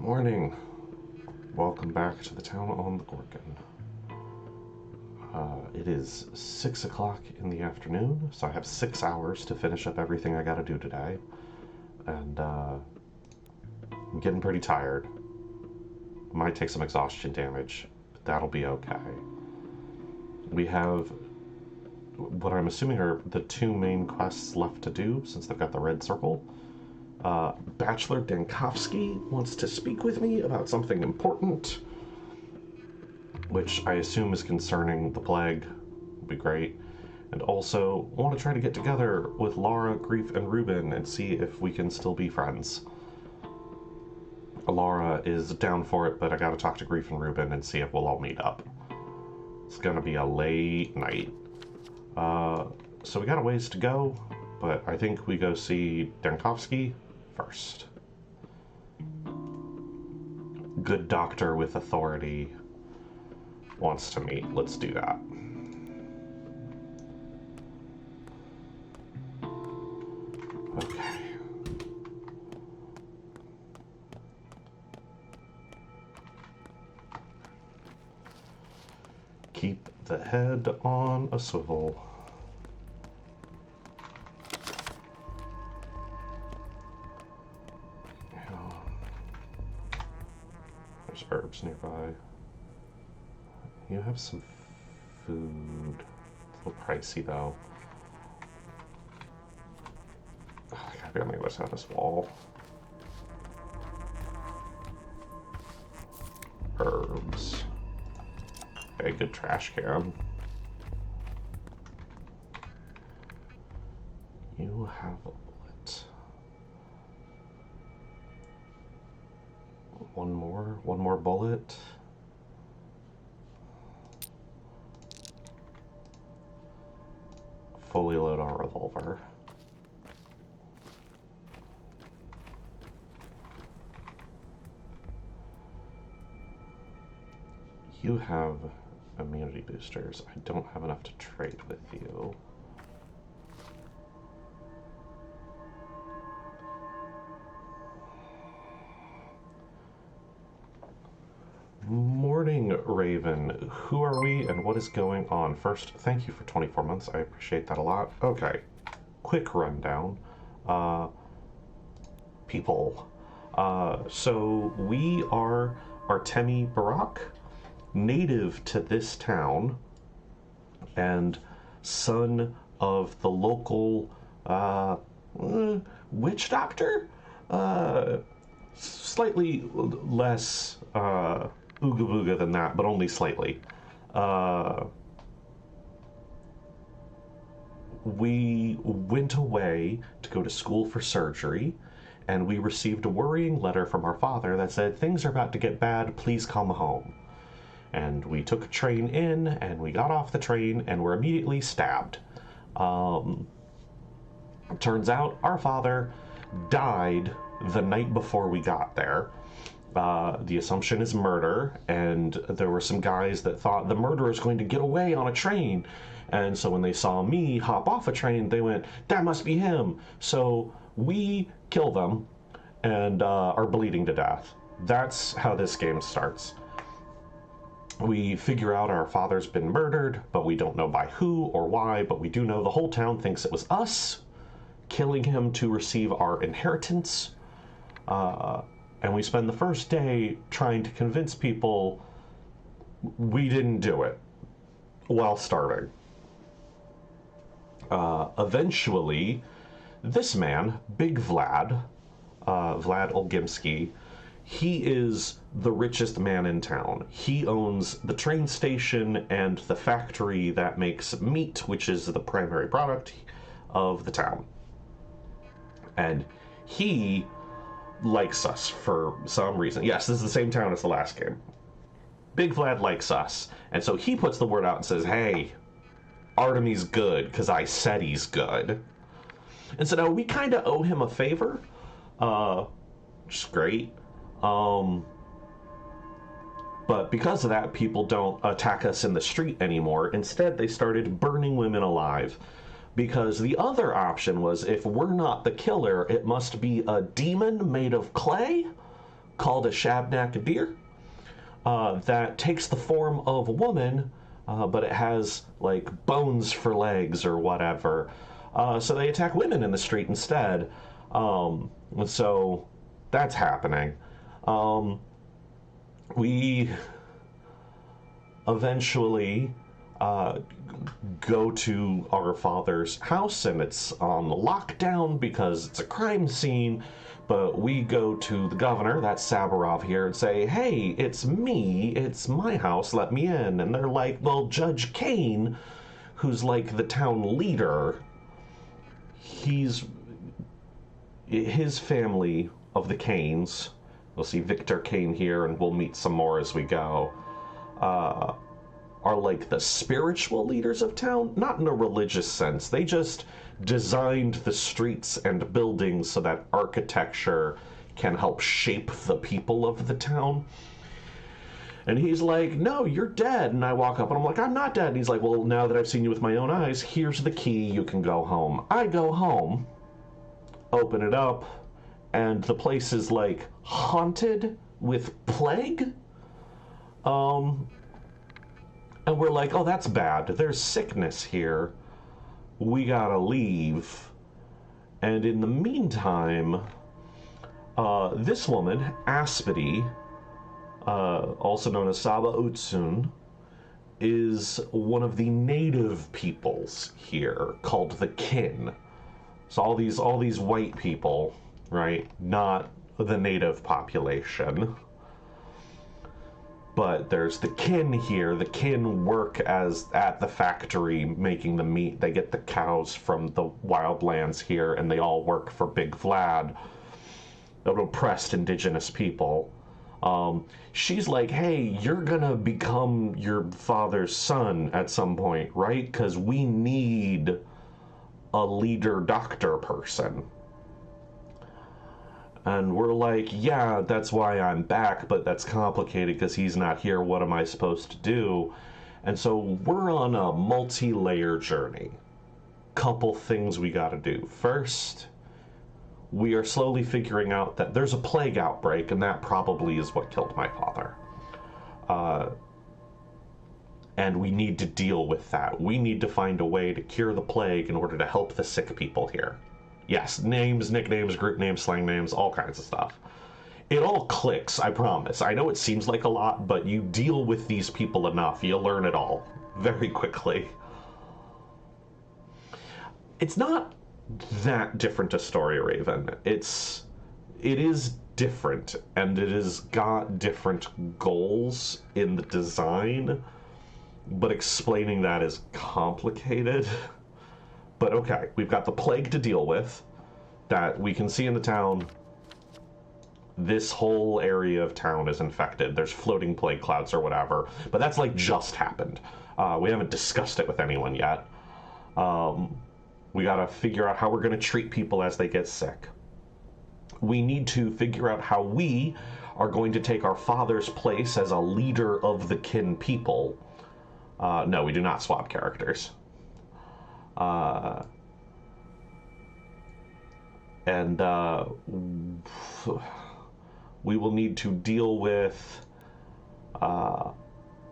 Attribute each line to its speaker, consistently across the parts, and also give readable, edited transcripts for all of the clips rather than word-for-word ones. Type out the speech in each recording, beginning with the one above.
Speaker 1: Morning. Welcome back to the town on the Gorgon. It is 6 o'clock in the afternoon, so I have 6 hours to finish up everything I gotta do today. And, I'm getting pretty tired. Might take some exhaustion damage, but that'll be okay. We have what I'm assuming are the two main quests left to do, since they've got the red circle. Bachelor Dankovsky wants to speak with me about something important, which I assume is concerning the plague. Would be great. And also want to try to get together with Laura, Grief, and Ruben and see if we can still be friends. Laura is down for it, but I gotta talk to Grief and Ruben and see if we'll all meet up. It's gonna be a late night. So we got a ways to go, but I think we go see Dankovsky first. Good doctor with authority wants to meet. Let's do that. Okay. Keep the head on a swivel. There's herbs nearby. You have some food. It's a little pricey though. Oh, I gotta be on the other side of this wall. Herbs. Okay, good trash can. You have a bullet. One more bullet. Fully load our revolver. You have immunity boosters. I don't have enough to trade with you. Morning, Raven. Who are we and what is going on? First, thank you for 24 months. I appreciate that a lot. Okay, quick rundown. People. So we are Artemi Barak, native to this town, and son of the local witch doctor? Slightly less ooga booga than that, but only slightly. We went away to go to school for surgery, and we received a worrying letter from our father that said, "Things are about to get bad, please come home." And we took a train in, and we got off the train, and were immediately stabbed. Turns out our father died the night before we got there. The assumption is murder, and there were some guys that thought the murderer is going to get away on a train. And so when they saw me hop off a train, they went, "That must be him." So we kill them and are bleeding to death. That's how this game starts. We figure out our father's been murdered, but we don't know by who or why, but we do know the whole town thinks it was us killing him to receive our inheritance. And we spend the first day trying to convince people we didn't do it while starting. Eventually, this man, Big Vlad, Vlad Olgimsky, he is the richest man in town. He owns the train station and the factory that makes meat, which is the primary product of the town. And he likes us for some reason. Yes, this is the same town as the last game. Big Vlad likes us, and so he puts the word out and says, "Hey, Artemy's good, because I said he's good." And so now we kind of owe him a favor, which is great. But because of that, people don't attack us in the street anymore. Instead, they started burning women alive. Because the other option was, if we're not the killer, it must be a demon made of clay, called a Shabnakadir that takes the form of a woman, but it has like bones for legs or whatever. So they attack women in the street instead. And so that's happening. We eventually go to our father's house, and it's on lockdown because it's a crime scene. But we go to the governor, that's Sabarov here, and say, hey, it's me, it's my house, let me in. And they're like, well, Judge Kane, who's like the town leader, his family of the Kanes, we'll see Victor Kane here, and we'll meet some more as we go, are like the spiritual leaders of town, not in a religious sense. They just designed the streets and buildings so that architecture can help shape the people of the town. And he's like, no, you're dead. And I walk up and I'm like, I'm not dead. And he's like, well, now that I've seen you with my own eyes, here's the key, you can go home. I go home, open it up, and the place is like haunted with plague. And we're like, oh, that's bad. There's sickness here. We gotta leave. And in the meantime, this woman, Aspity, also known as Saba Utsun, is one of the native peoples here called the Kin. So all these white people, right? Not the native population. But there's the Kin here. The Kin work at the factory making the meat. They get the cows from the wildlands here, and they all work for Big Vlad, the oppressed indigenous people. She's like, hey, you're gonna become your father's son at some point, right? Because we need a leader doctor person. And we're like, yeah, that's why I'm back, but that's complicated because he's not here. What am I supposed to do? And so we're on a multi-layer journey. Couple things we gotta do. First, we are slowly figuring out that there's a plague outbreak, and that probably is what killed my father. And we need to deal with that. We need to find a way to cure the plague in order to help the sick people here. Yes, names, nicknames, group names, slang names, all kinds of stuff. It all clicks, I promise. I know it seems like a lot, but you deal with these people enough, you'll learn it all very quickly. It's not that different a story, Raven. It is different, and it has got different goals in the design, but explaining that is complicated. But okay, we've got the plague to deal with that we can see in the town. This whole area of town is infected. There's floating plague clouds or whatever, but that's like just happened. We haven't discussed it with anyone yet. We gotta figure out how we're gonna treat people as they get sick. We need to figure out how we are going to take our father's place as a leader of the Kin people. No, we do not swap characters. We will need to deal with our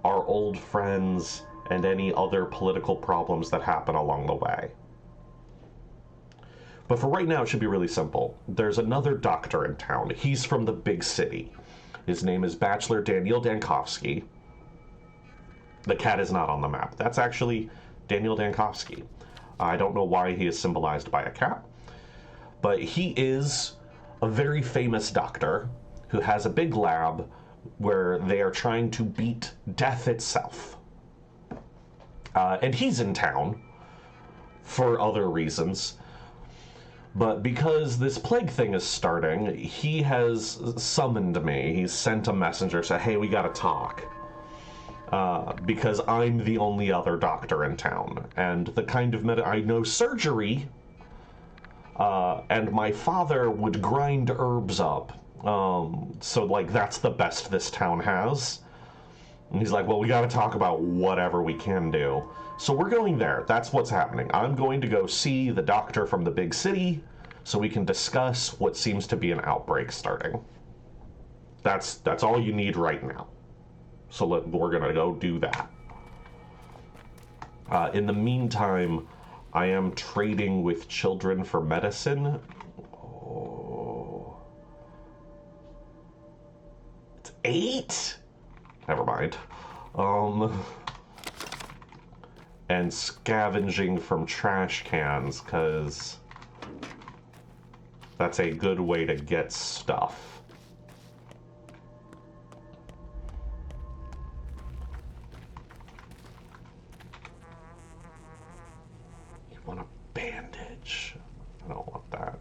Speaker 1: old friends and any other political problems that happen along the way. But for right now, it should be really simple. There's another doctor in town. He's from the big city. His name is Bachelor Daniel Dankovsky. The cat is not on the map. That's actually Daniel Dankovsky. I don't know why he is symbolized by a cat, but he is a very famous doctor who has a big lab where they are trying to beat death itself. And he's in town for other reasons. But because this plague thing is starting, he has summoned me. He's sent a messenger, said, hey, we gotta talk. Because I'm the only other doctor in town. And the kind of I know surgery, and my father would grind herbs up. So, like, that's the best this town has. And he's like, well, we gotta talk about whatever we can do. So we're going there. That's what's happening. I'm going to go see the doctor from the big city so we can discuss what seems to be an outbreak starting. That's all you need right now. So we're gonna go do that. In the meantime, I am trading with children for medicine. Oh. It's 8? Never mind. And scavenging from trash cans, because that's a good way to get stuff. You want a bandage? I don't want that.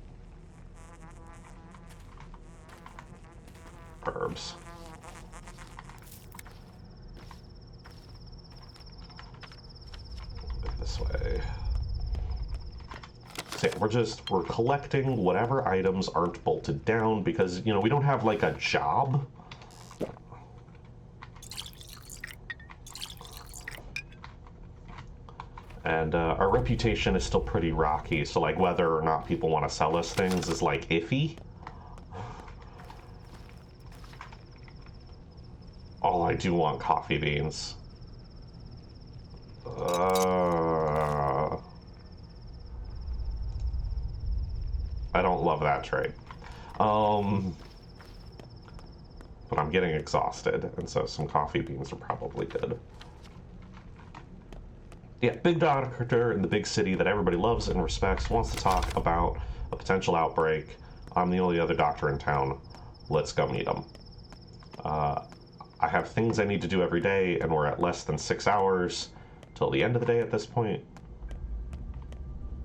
Speaker 1: Herbs. This way. So yeah, we're collecting whatever items aren't bolted down because, you know, we don't have like a job. And our reputation is still pretty rocky, so like whether or not people want to sell us things is like iffy. Oh, I do want coffee beans. I don't love that trade. But I'm getting exhausted, and so some coffee beans are probably good. Yeah, big doctor in the big city that everybody loves and respects wants to talk about a potential outbreak. I'm the only other doctor in town. Let's go meet him. I have things I need to do every day, and we're at less than 6 hours till the end of the day at this point.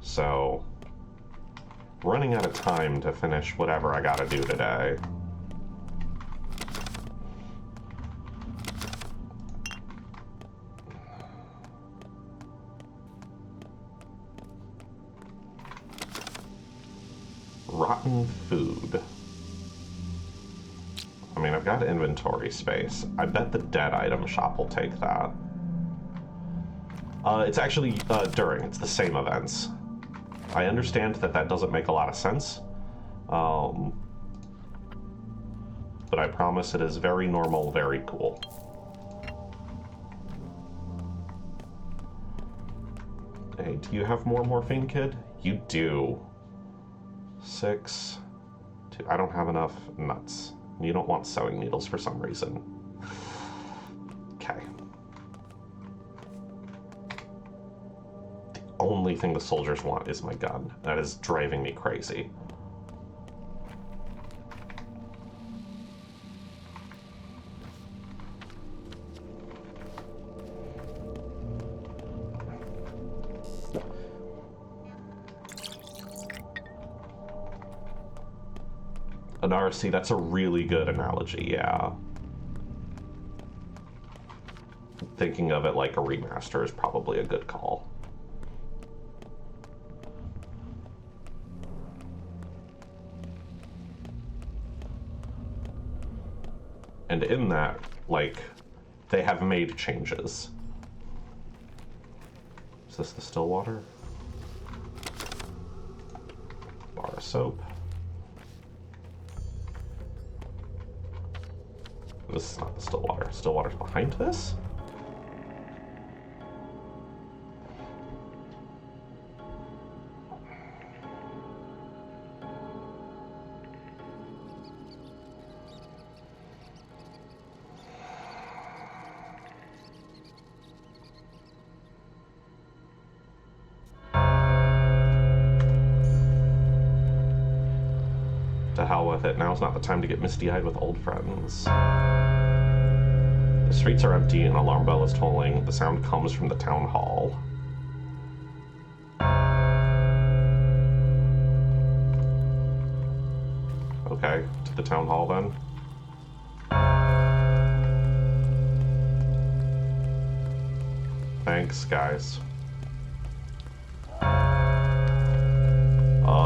Speaker 1: So, running out of time to finish whatever I gotta do today. Rotten food. I mean, I've got inventory space. I bet the dead item shop will take that. It's actually it's the same events. I understand that that doesn't make a lot of sense. But I promise it is very normal, very cool. Hey, do you have more morphine, kid? You do. 6, 2. I don't have enough nuts. You don't want sewing needles for some reason. Okay. The only thing the soldiers want is my gun. That is driving me crazy. An RC, that's a really good analogy, yeah. Thinking of it like a remaster is probably a good call. And in that, like, they have made changes. Is this the still water? Bar of soap. This is not the Stillwater. Stillwater's behind this? To hell with it. Now's not the time to get misty-eyed with old friends. The streets are empty, an alarm bell is tolling. The sound comes from the town hall. Okay, to the town hall then. Thanks, guys.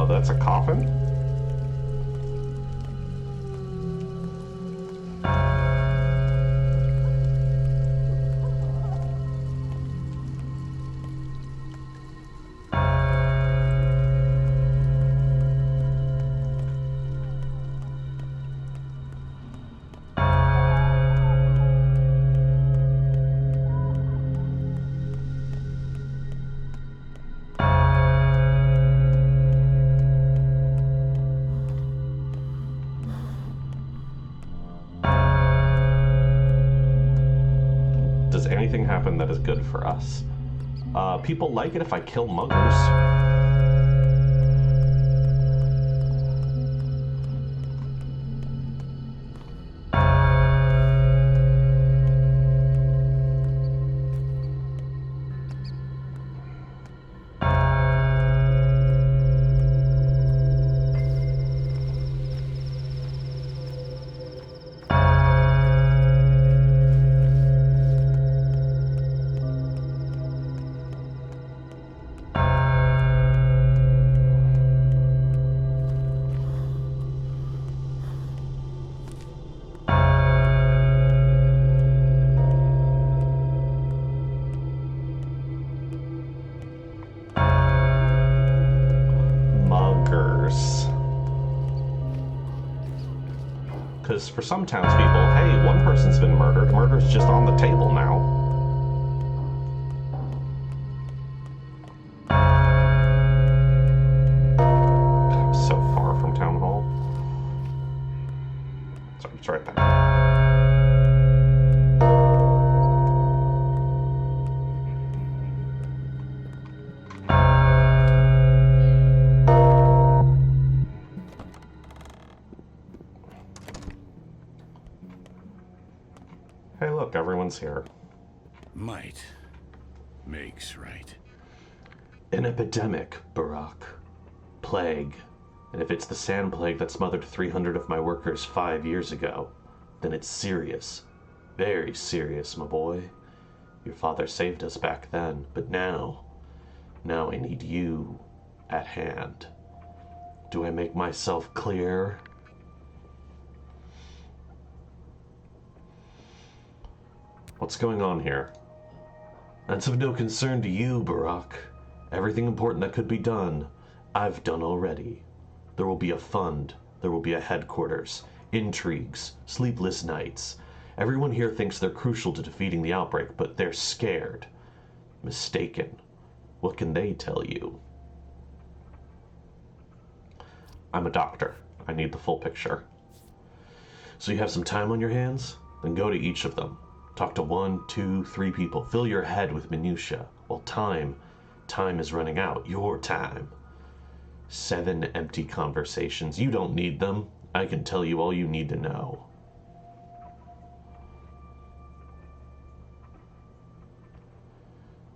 Speaker 1: That's a coffin? anything happen that is good for us. People like it if I kill muggers. Because for some townspeople, hey, one person's been murdered. Murder's just on the table now. I'm so far from town hall. Sorry, it's right there. Hey, look, everyone's here.
Speaker 2: Might makes right.
Speaker 1: An epidemic, Barack. Plague. And if it's the sand plague that smothered 300 of my workers 5 years ago, then it's serious. Very serious, my boy. Your father saved us back then, but now I need you at hand. Do I make myself clear? What's going on here? That's of no concern to you, Barack. Everything important that could be done, I've done already. There will be a fund. There will be a headquarters. Intrigues. Sleepless nights. Everyone here thinks they're crucial to defeating the outbreak, but they're scared. Mistaken. What can they tell you? I'm a doctor. I need the full picture. So you have some time on your hands? Then go to each of them. Talk to 1, 2, 3 people. Fill your head with minutia. Well, time is running out. Your time. 7 empty conversations. You don't need them. I can tell you all you need to know.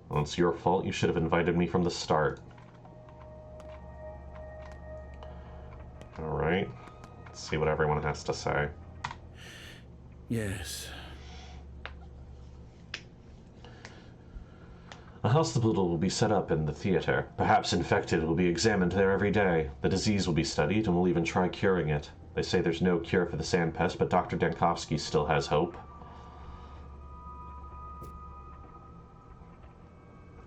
Speaker 1: Well, it's your fault. You should have invited me from the start. All right. Let's see what everyone has to say.
Speaker 2: Yes.
Speaker 1: A hospital will be set up in the theater. Perhaps infected will be examined there every day. The disease will be studied, and we'll even try curing it. They say there's no cure for the sand pest, but Dr. Dankovsky still has hope.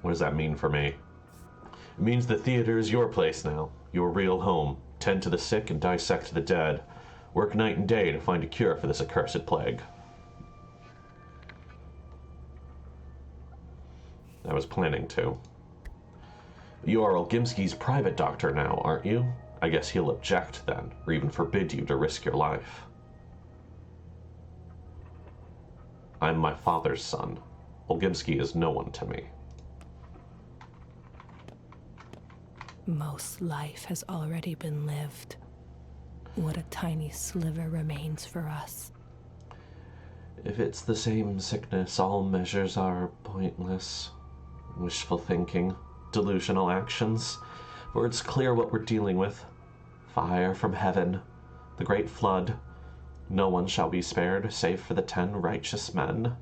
Speaker 1: What does that mean for me? It means the theater is your place now, your real home. Tend to the sick and dissect the dead. Work night and day to find a cure for this accursed plague. I was planning to. You are Olgimski's private doctor now, aren't you? I guess he'll object then, or even forbid you to risk your life. I'm my father's son. Olgimski is no one to me.
Speaker 3: Most life has already been lived. What a tiny sliver remains for us.
Speaker 1: If it's the same sickness, all measures are pointless. Wishful thinking, delusional actions, for it's clear what we're dealing with. Fire from heaven, the great flood. No one shall be spared, save for the 10 righteous men.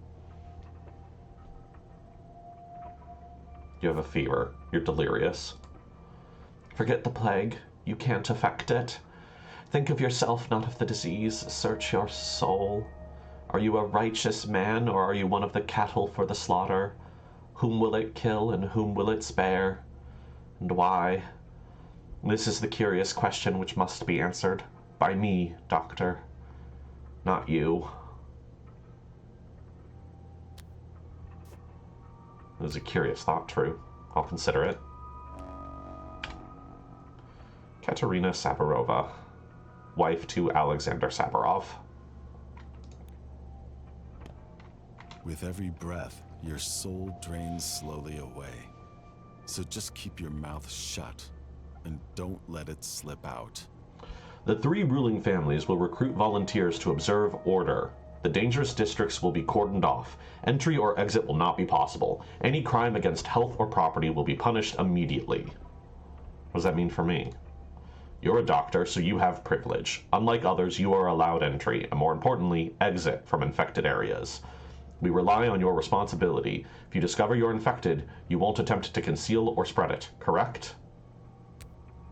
Speaker 1: You have a fever. You're delirious. Forget the plague. You can't affect it. Think of yourself, not of the disease. Search your soul. Are you a righteous man, or are you one of the cattle for the slaughter? Whom will it kill, and whom will it spare? And why? This is the curious question which must be answered. By me, doctor. Not you. It was a curious thought, true. I'll consider it. Katerina Saparova, wife to Alexander Saparov.
Speaker 2: With every breath,
Speaker 4: your soul drains slowly away. So just keep your mouth shut and don't let it slip out.
Speaker 1: The 3 ruling families will recruit volunteers to observe order. The dangerous districts will be cordoned off. Entry or exit will not be possible. Any crime against health or property will be punished immediately. What does that mean for me? You're a doctor, so you have privilege. Unlike others, you are allowed entry, and more importantly, exit from infected areas. We rely on your responsibility. If you discover you're infected, you won't attempt to conceal or spread it, correct?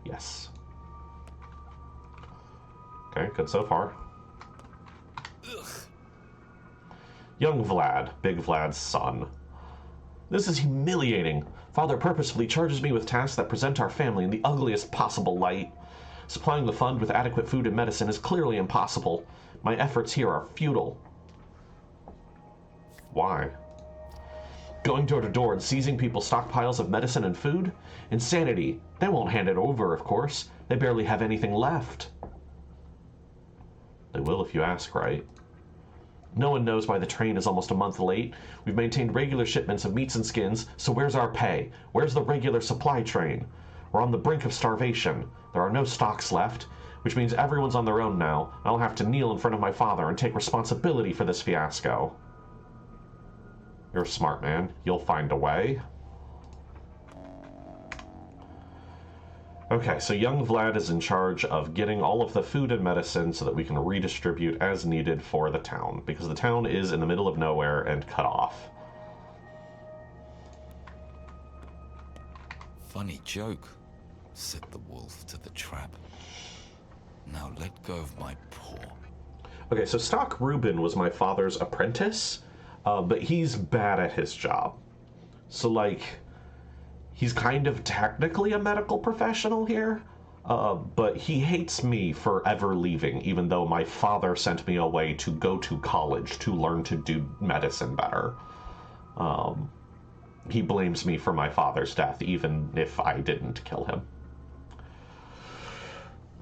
Speaker 1: Yes. Okay, good so far.
Speaker 4: Ugh.
Speaker 1: Young Vlad, Big Vlad's son. This is humiliating. Father purposefully charges me with tasks that present our family in the ugliest possible light. Supplying the fund with adequate food and medicine is clearly impossible. My efforts here are futile. Why? Going door to door and seizing people's stockpiles of medicine and food? Insanity. They won't hand it over, of course. They barely have anything left. They will if you ask, right? No one knows why the train is almost a month late. We've maintained regular shipments of meats and skins, so where's our pay? Where's the regular supply train? We're on the brink of starvation. There are no stocks left, which means everyone's on their own now. I'll have to kneel in front of my father and take responsibility for this fiasco. You're a smart man. You'll find a way. Okay, so young Vlad is in charge of getting all of the food and medicine so that we can redistribute as needed for the town, because the town is in the middle of nowhere and cut off.
Speaker 5: Funny joke, said the wolf to the trap. Now let go of my paw.
Speaker 1: Okay, so Stock Rubin was my father's apprentice, but he's bad at his job. So, like, he's kind of technically a medical professional here, but he hates me for ever leaving, even though my father sent me away to go to college to learn to do medicine better. He blames me for my father's death, even if I didn't kill him.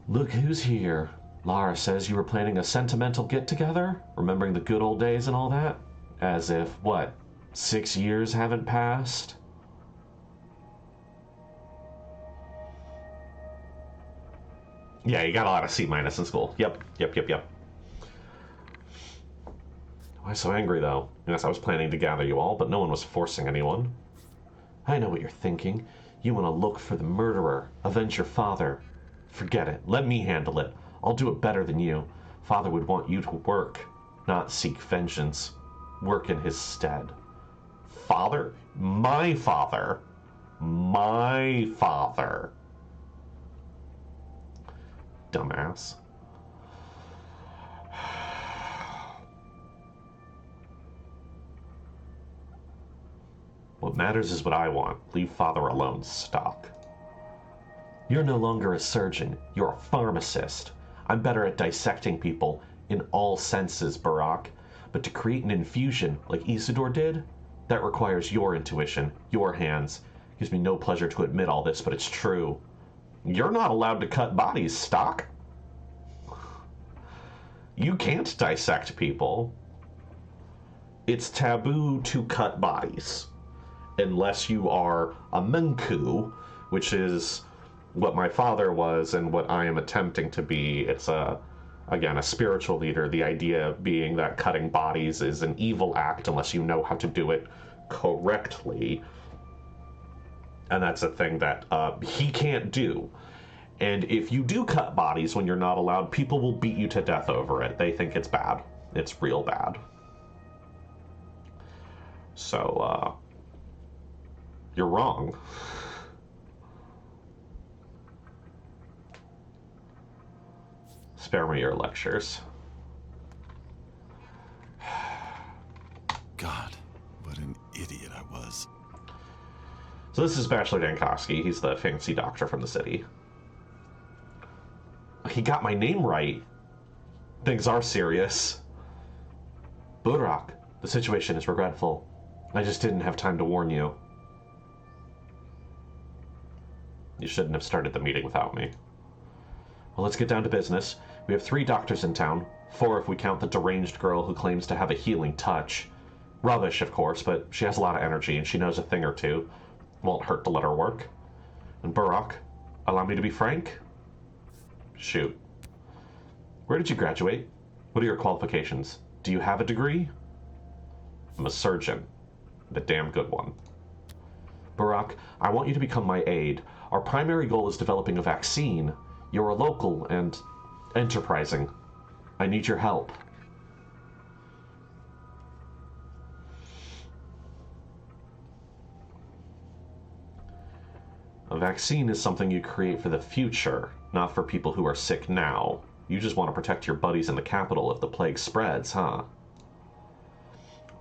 Speaker 1: Look who's here. Lara says you were planning a sentimental get-together, remembering the good old days and all that? As if, what, 6 years haven't passed? Yeah, you got a lot of C- in school. Yep. Why so angry, though? Yes, I was planning to gather you all, but no one was forcing anyone. I know what you're thinking. You want to look for the murderer, avenge your father. Forget it. Let me handle it. I'll do it better than you. Father would want you to work, not seek vengeance. Work in his stead. Father? My father. My father. Dumbass. What matters is what I want. Leave father alone, Stock. You're no longer a surgeon. You're a pharmacist. I'm better at dissecting people in all senses, Barack. But to create an infusion like Isidore did, that requires your intuition, your hands. Gives me no pleasure to admit all this, but it's true. You're not allowed to cut bodies, Stock. You can't dissect people. It's taboo to cut bodies. Unless you are a Menku, which is what my father was and what I am attempting to be. It's again, a spiritual leader. The idea being that cutting bodies is an evil act unless you know how to do it correctly. And that's a thing that he can't do. And if you do cut bodies when you're not allowed, people will beat you to death over it. They think it's bad. It's real bad. So, you're wrong. Spare me your lectures.
Speaker 4: God, what an idiot I was.
Speaker 1: So this is Bachelor Dankowski. He's the fancy doctor from the city. He got my name right. Things are serious. Budrak, the situation is regretful. I just didn't have time to warn you. You shouldn't have started the meeting without me. Well, let's get down to business. We have 3 doctors in town, 4 if we count the deranged girl who claims to have a healing touch. Rubbish, of course, but she has a lot of energy and she knows a thing or two. Won't hurt to let her work. And Burak, allow me to be frank? Shoot. Where did you graduate? What are your qualifications? Do you have a degree? I'm a surgeon. The damn good one. Burak, I want you to become my aide. Our primary goal is developing a vaccine. You're a local and enterprising. I need your help. A vaccine is something you create for the future, not for people who are sick now. You just want to protect your buddies in the capital if the plague spreads, huh?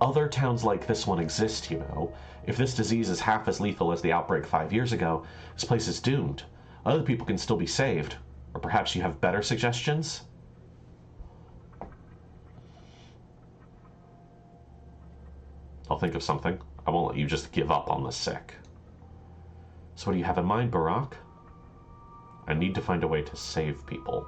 Speaker 1: Other towns like this one exist, you know. If this disease is half as lethal as the outbreak 5 years ago, this place is doomed. Other people can still be saved. Or perhaps you have better suggestions? I'll think of something. I won't let you just give up on the sick. So what do you have in mind, Burak? I need to find a way to save people.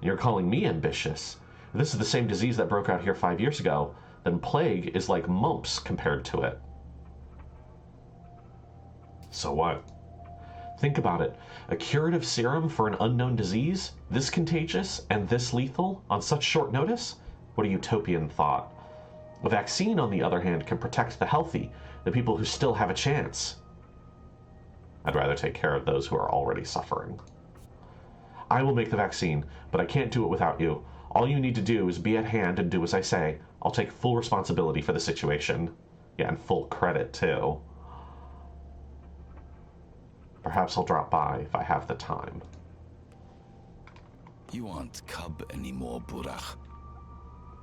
Speaker 1: You're calling me ambitious. If this is the same disease that broke out here 5 years ago, then plague is like mumps compared to it. So what? Think about it. A curative serum for an unknown disease, this contagious and this lethal, on such short notice? What a utopian thought. A vaccine, on the other hand, can protect the healthy, the people who still have a chance. I'd rather take care of those who are already suffering. I will make the vaccine, but I can't do it without you. All you need to do is be at hand and do as I say. I'll take full responsibility for the situation. Yeah, and full credit, too. Perhaps I'll drop by if I have the time.
Speaker 5: You aren't cub anymore, Burak.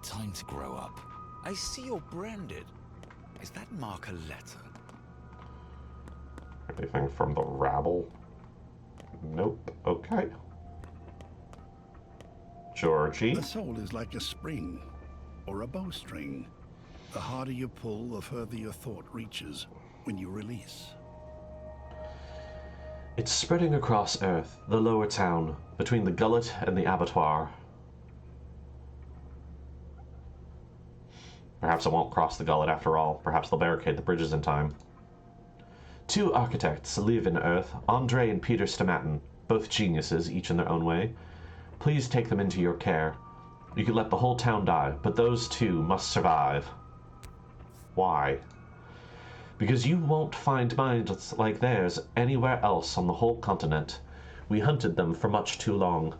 Speaker 5: Time to grow up.
Speaker 2: I see you're branded. Is that mark a letter?
Speaker 1: Anything from the rabble? Nope. Okay. Georgie?
Speaker 6: The soul is like a spring or a bowstring. The harder you pull, the further your thought reaches when you release.
Speaker 1: It's spreading across Earth, the lower town, between the gullet and the abattoir. Perhaps it won't cross the gullet after all. Perhaps they'll barricade the bridges in time. 2 architects live in Earth, Andre and Peter Stomatin, both geniuses, each in their own way. Please take them into your care. You could let the whole town die, but those 2 must survive. Why? Because you won't find minds like theirs anywhere else on the whole continent. We hunted them for much too long.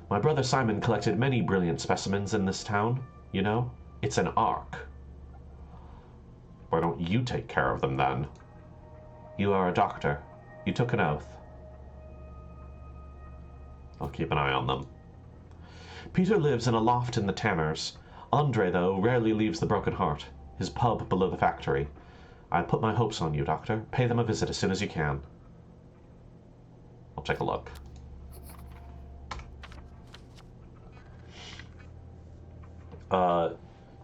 Speaker 1: My brother Simon collected many brilliant specimens in this town. You know, it's an ark. Why don't you take care of them then? You are a doctor. You took an oath. I'll keep an eye on them. Peter lives in a loft in the Tanners. Andre, though, rarely leaves the Broken Heart, his pub below the factory. I put my hopes on you, Doctor. Pay them a visit as soon as you can. I'll take a look.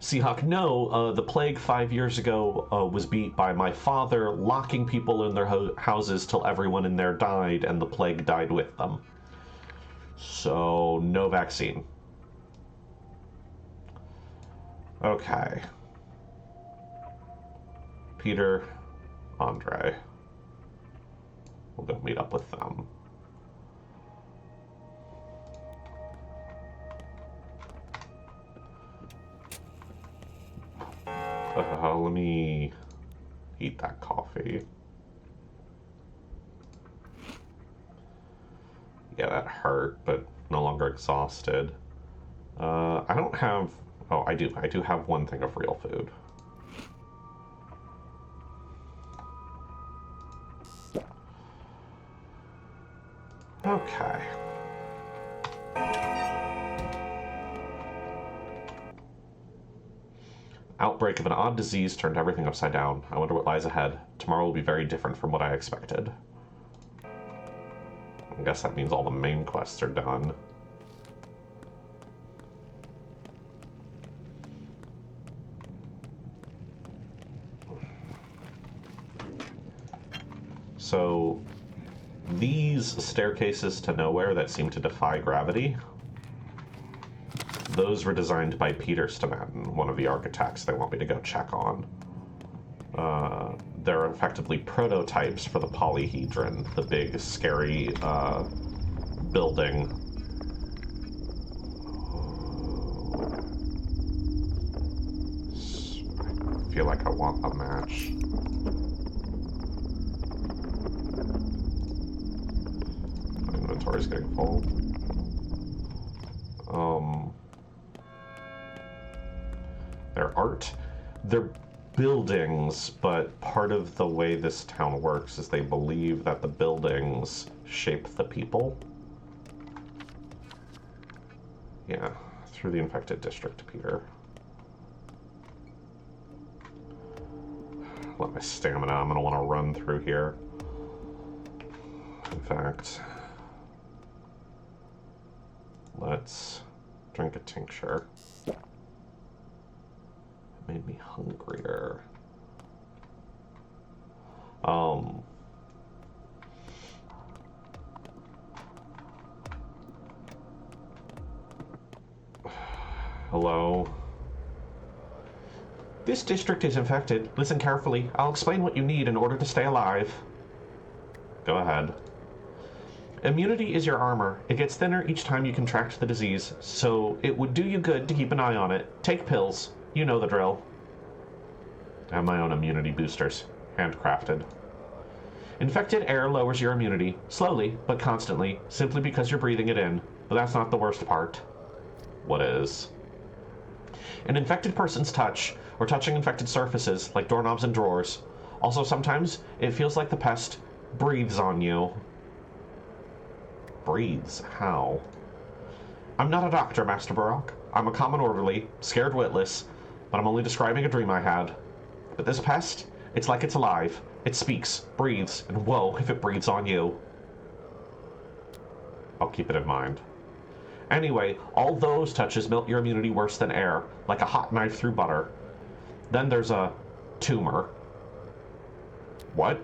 Speaker 1: Seahawk, no, the plague 5 years ago was beat by my father locking people in their houses till everyone in there died, and the plague died with them. So, no vaccine. Okay. Peter, Andre. We'll go meet up with them. Let me eat that coffee. Yeah, that hurt, but no longer exhausted. I don't have... Oh, I do. I do have one thing of real food. Okay. Outbreak of an odd disease turned everything upside down. I wonder what lies ahead. Tomorrow will be very different from what I expected. I guess that means all the main quests are done. So, these staircases to nowhere that seem to defy gravity Those were designed by Peter Stamatin, one of the architects they want me to go check on. They're effectively prototypes for the polyhedron, the big, scary building. I feel like I want a match. My inventory's getting full. They're buildings, but part of the way this town works is they believe that the buildings shape the people. Yeah, through the infected district, Peter. Let my stamina, I'm gonna want to run through here. In fact, let's drink a tincture. Made me hungrier. Hello? This district is infected. Listen carefully. I'll explain what you need in order to stay alive. Go ahead. Immunity is your armor. It gets thinner each time you contract the disease, so it would do you good to keep an eye on it. Take pills. You know the drill. I have my own immunity boosters. Handcrafted. Infected air lowers your immunity. Slowly, but constantly. Simply because you're breathing it in. But that's not the worst part. What is? An infected person's touch, or touching infected surfaces, like doorknobs and drawers. Also, sometimes, it feels like the pest breathes on you. Breathes? How? I'm not a doctor, Master Barak. I'm a common orderly, scared witless, but I'm only describing a dream I had. But this pest, it's like it's alive. It speaks, breathes, and whoa, if it breathes on you. I'll keep it in mind. Anyway, all those touches melt your immunity worse than air, like a hot knife through butter. Then there's a tumor. What?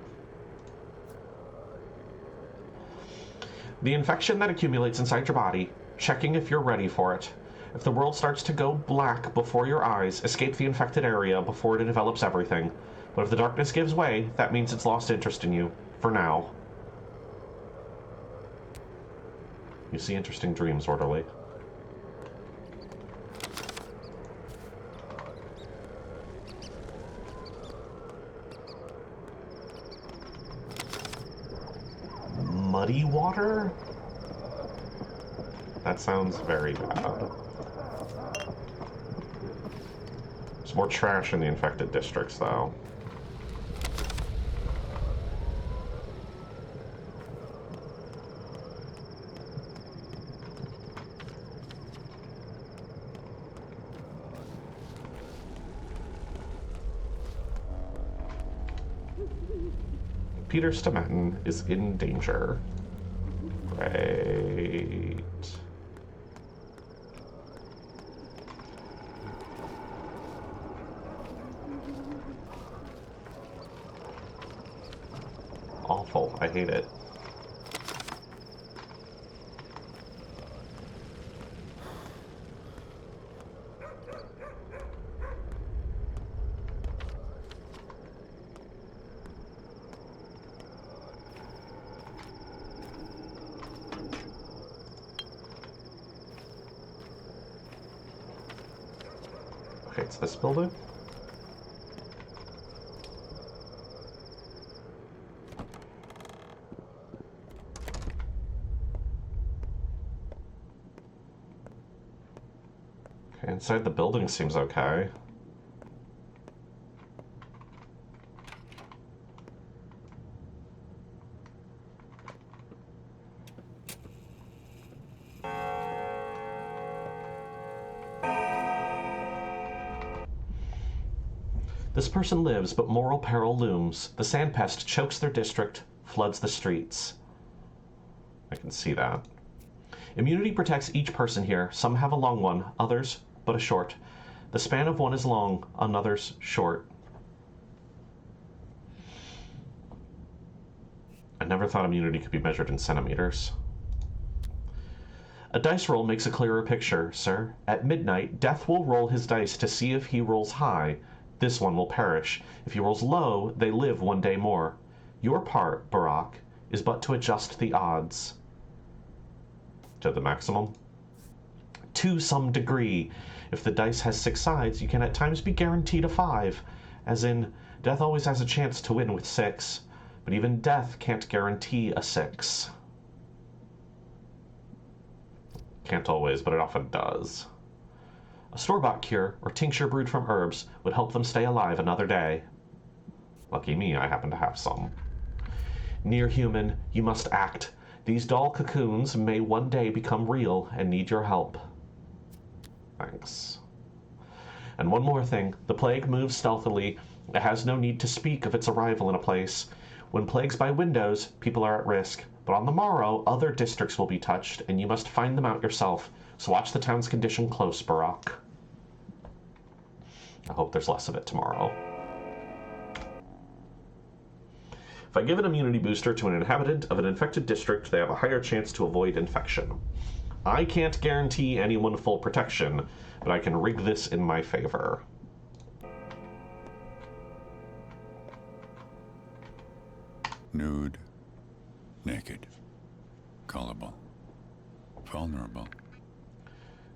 Speaker 1: The infection that accumulates inside your body, checking if you're ready for it. If the world starts to go black before your eyes, escape the infected area before it envelops everything. But if the darkness gives way, that means it's lost interest in you. For now. You see interesting dreams, Orderly. Muddy water? That sounds very bad. There's more trash in the infected districts, though. Peter Stamatin is in danger. Great. Awful. I hate it. Okay, it's this building. Okay, inside the building seems okay. This person lives, but moral peril looms. The sand pest chokes their district, floods the streets. I can see that. Immunity protects each person here. Some have a long one, others but a short. The span of one is long, another's short. I never thought immunity could be measured in centimeters. A dice roll makes a clearer picture, sir. At midnight, Death will roll his dice to see if he rolls high. This one will perish. If he rolls low, they live one day more. Your part, Barak, is but to adjust the odds. To the maximum? To some degree. If the dice has 6 sides, you can at times be guaranteed a 5. As in, Death always has a chance to win with 6. But even Death can't guarantee a 6. Can't always, but it often does. A store-bought cure, or tincture brewed from herbs, would help them stay alive another day. Lucky me, I happen to have some. Near human, you must act. These doll cocoons may one day become real and need your help. Thanks. And one more thing. The plague moves stealthily. It has no need to speak of its arrival in a place. When plagues by windows, people are at risk. But on the morrow, other districts will be touched, and you must find them out yourself. So watch the town's condition close, Barak. I hope there's less of it tomorrow. If I give an immunity booster to an inhabitant of an infected district, they have a higher chance to avoid infection. I can't guarantee anyone full protection, but I can rig this in my favor.
Speaker 2: Nude, naked, gullible, vulnerable.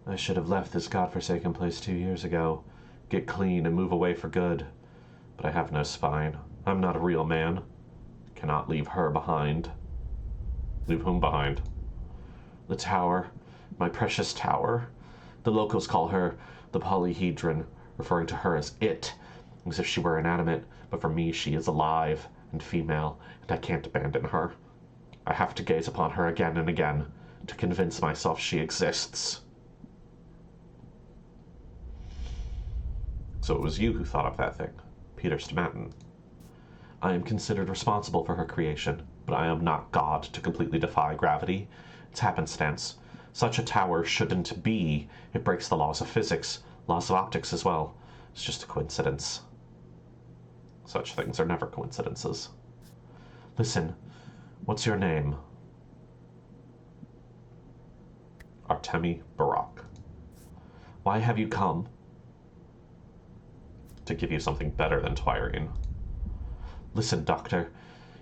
Speaker 1: I should have left this godforsaken place 2 years ago. Get clean and move away for good. But I have no spine. I'm not a real man. Cannot leave her behind. Leave whom behind? The tower. My precious tower. The locals call her the polyhedron, referring to her as it, as if she were inanimate, but for me she is alive and female, and I can't abandon her. I have to gaze upon her again and again, to convince myself she exists. So it was you who thought up that thing, Peter Stamatin. I am considered responsible for her creation, but I am not God to completely defy gravity. It's happenstance. Such a tower shouldn't be. It breaks the laws of physics, laws of optics as well. It's just a coincidence. Such things are never coincidences. Listen, what's your name? Artemi Barak. Why have you come? To give you something better than Twirine. Listen, Doctor,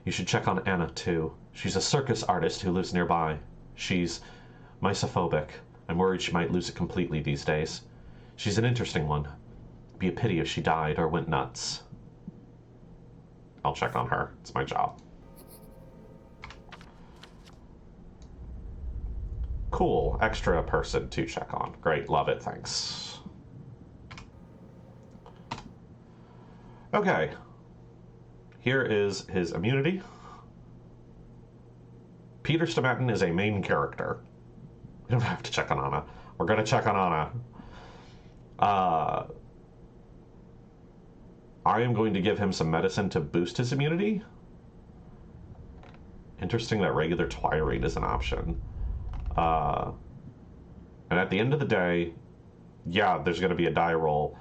Speaker 1: you should check on Anna, too. She's a circus artist who lives nearby. She's misophobic. I'm worried she might lose it completely these days. She's an interesting one. It'd be a pity if she died or went nuts. I'll check on her. It's my job. Cool. Extra person to check on. Great. Love it. Thanks. Okay. Here is his immunity. Peter Stamatin is a main character. We don't have to check on Anna. We're going to check on Anna. I am going to give him some medicine to boost his immunity. Interesting that regular Twirine is an option. And at the end of the day, yeah, there's going to be a die roll.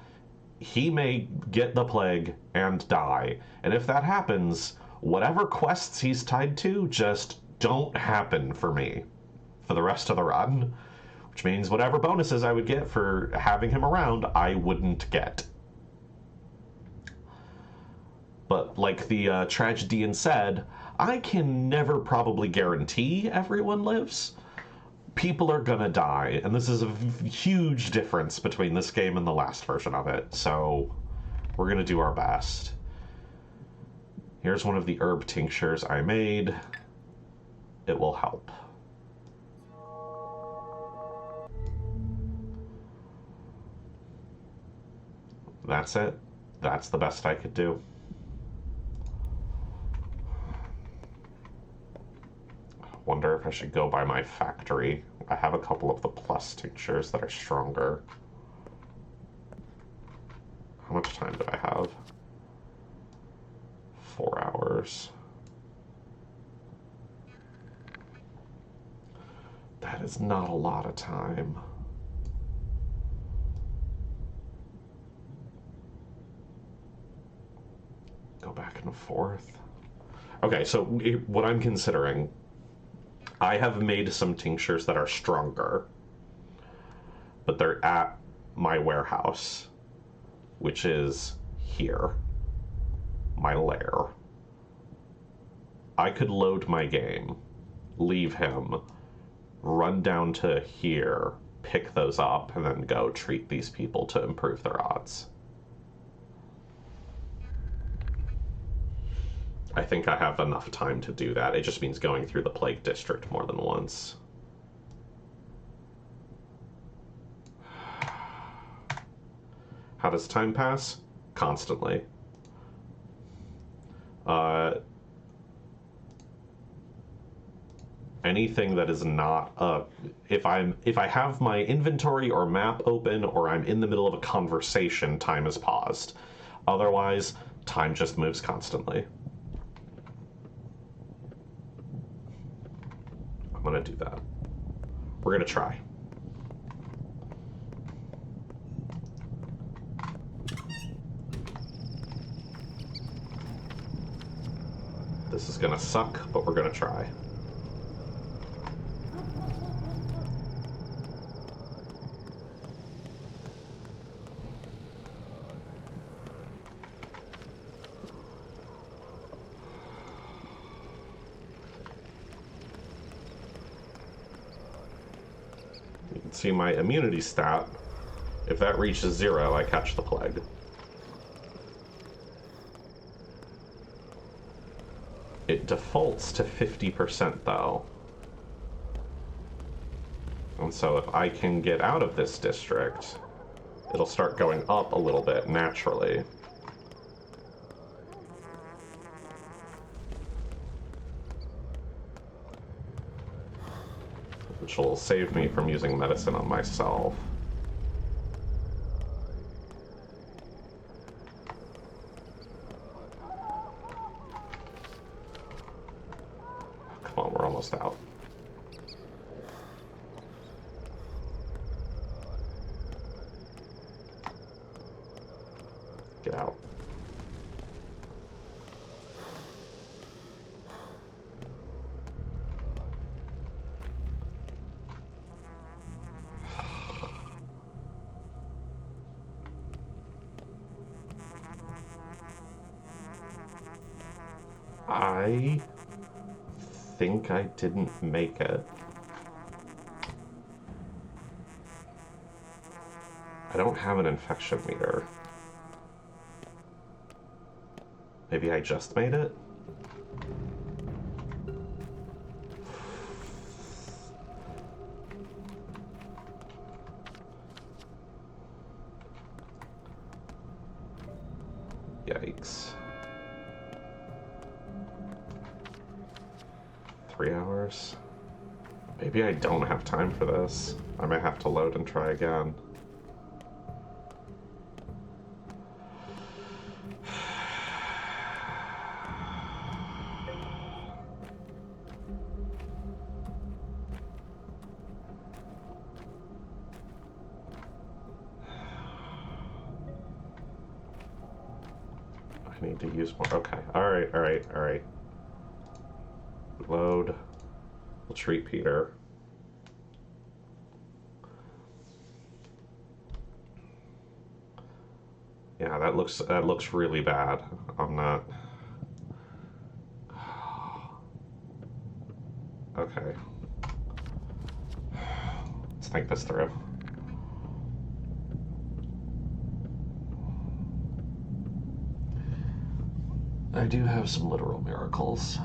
Speaker 1: He may get the plague and die. And if that happens, whatever quests he's tied to just don't happen for me for the rest of the run. Which means whatever bonuses I would get for having him around, I wouldn't get. But like the tragedian said, I can never probably guarantee everyone lives. People are gonna die, and this is a huge difference between this game and the last version of it, so we're gonna do our best. Here's one of the herb tinctures I made. It will help. That's it. That's the best I could do. Wonder if I should go by my factory. I have a couple of the plus tinctures that are stronger. How much time do I have? 4 hours. That is not a lot of time. Go back and forth. Okay, so what I'm considering I have made some tinctures that are stronger, but they're at my warehouse, which is here, my lair. I could load my game, leave him, run down to here, pick those up, and then go treat these people to improve their odds. I think I have enough time to do that. It just means going through the Plague District more than once. How does time pass? Constantly. Anything that is not if I have my inventory or map open or I'm in the middle of a conversation, time is paused. Otherwise, time just moves constantly. I'm gonna do that. We're gonna try. This is gonna suck, but we're gonna try. You can see my immunity stat. If that reaches 0, I catch the plague. It defaults to 50% though. And so if I can get out of this district, it'll start going up a little bit naturally. Which will save me from using medicine on myself. Come on, we're almost out. Get out. I think I didn't make it. I don't have an infection meter. Maybe I just made it? Yikes. 3 hours? Maybe I don't have time for this. I might have to load and try again. I need to use more. Okay. Alright, alright, alright. Load. We'll treat Peter. Yeah, that looks really bad. I'm not. Okay. Let's think this through. I do have some literal miracles.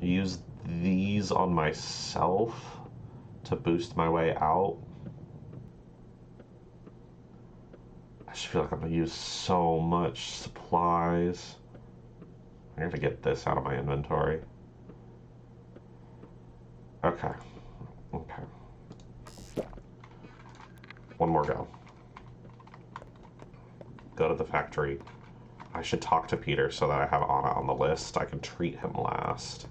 Speaker 1: Use these on myself to boost my way out. I just feel like I'm gonna use so much supplies. I have to get this out of my inventory. Okay. Okay. One more go. Go to the factory. I should talk to Peter so that I have Anna on the list. I can treat him last.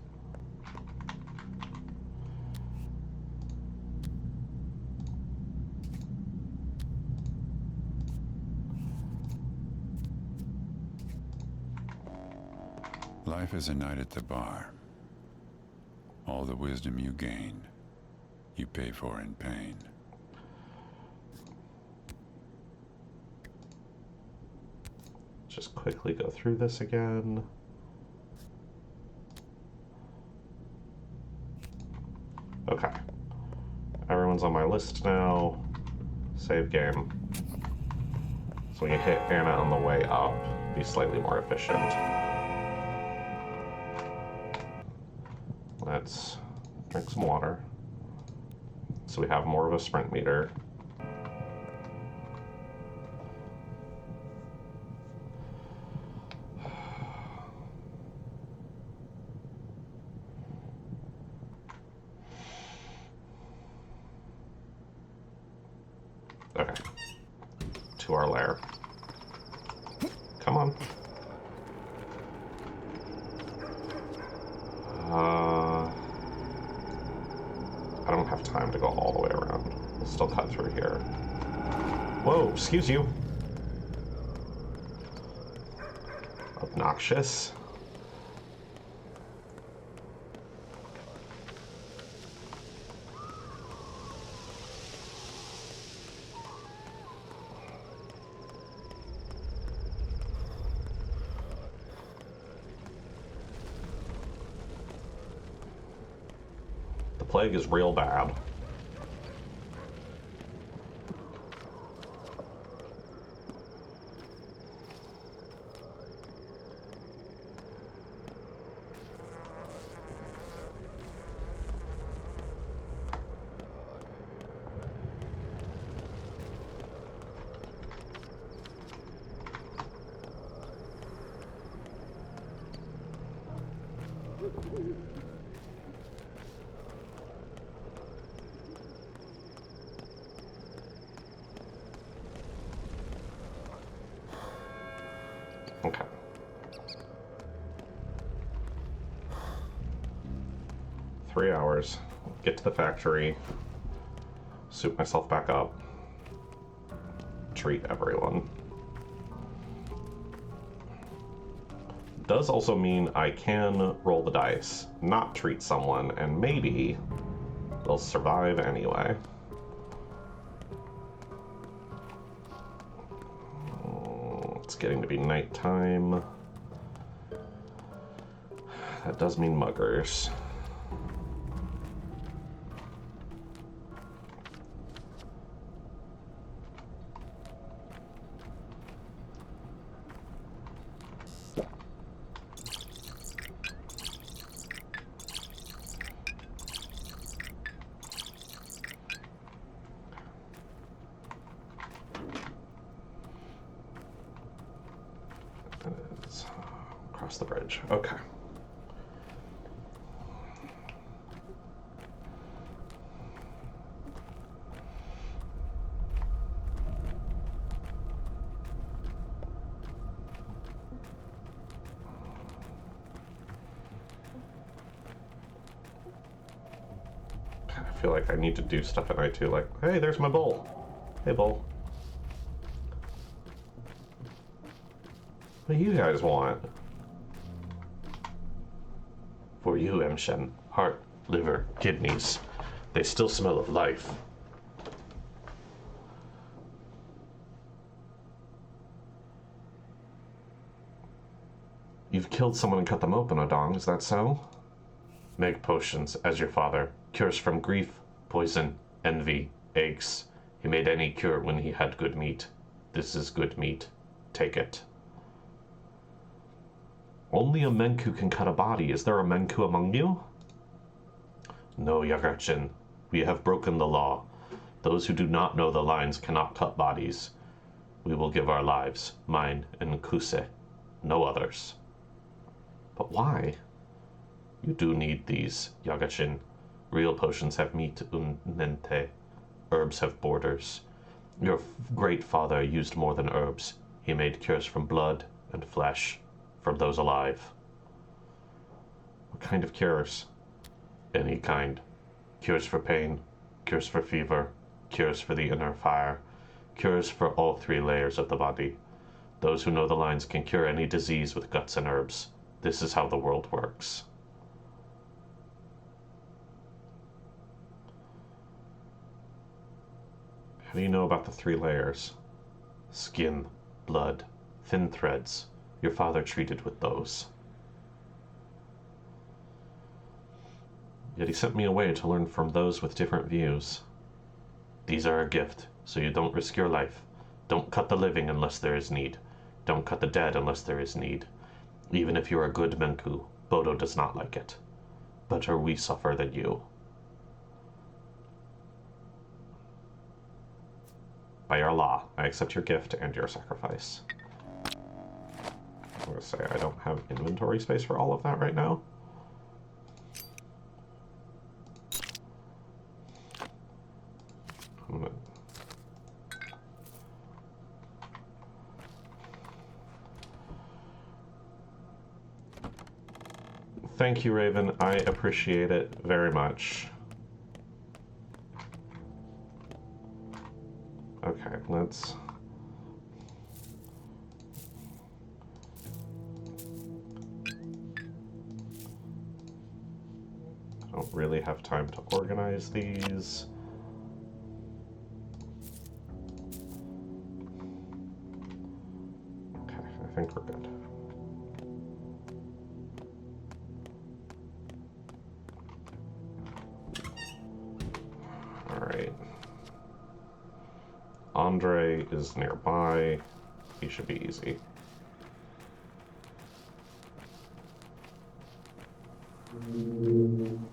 Speaker 7: Life is a night at the bar. All the wisdom you gain, you pay for in pain.
Speaker 1: Just quickly go through this again. Okay. Everyone's on my list now. Save game. So we can hit Anna on the way up. Be slightly more efficient. Let's drink some water. So we have more of a sprint meter. Okay. To our lair. Come on. I don't have time to go all the way around. We'll still cut through here. Whoa, excuse you. Obnoxious. The plague is real bad. Okay. Three hours. Get to the factory. Soup myself back up. Treat everyone. Does also mean I can roll the dice, not treat someone, and maybe they'll survive anyway. It's getting to be nighttime. That does mean muggers. It's across the bridge. Okay. I feel like I need to do stuff at night too, like, hey, there's my bull. Hey, bull. What do you guys want? For you, Emshen. Heart, liver, kidneys. They still smell of life. You've killed someone and cut them open, Odong, is that so? Make potions, as your father. Cures from grief, poison, envy, aches. He made any cure when he had good meat. This is good meat. Take it. Only a Menku can cut a body. Is there a Menku among you? No, Yagarchin. We have broken the law. Those who do not know the lines cannot cut bodies. We will give our lives, mine and Kuse. No others. But why? You do need these, Yagashin. Real potions have meat nente. Herbs have borders. Your great father used more than herbs. He made cures from blood and flesh, from those alive. What kind of cures? Any kind. Cures for pain, cures for fever, cures for the inner fire, cures for all three layers of the body. Those who know the lines can cure any disease with guts and herbs. This is how the world works. How do you know about the 3 layers? Skin, blood, thin threads. Your father treated with those. Yet he sent me away to learn from those with different views. These are a gift, so you don't risk your life. Don't cut the living unless there is need. Don't cut the dead unless there is need. Even if you are a good Menku, Bodo does not like it. Better we suffer than you. By your law, I accept your gift and your sacrifice. I'm going to say I don't have inventory space for all of that right now. Thank you, Raven. I appreciate it very much. Okay, let's... I don't really have time to organize these. Okay, I think we're good. Alright. Andre is nearby. He should be easy. I'm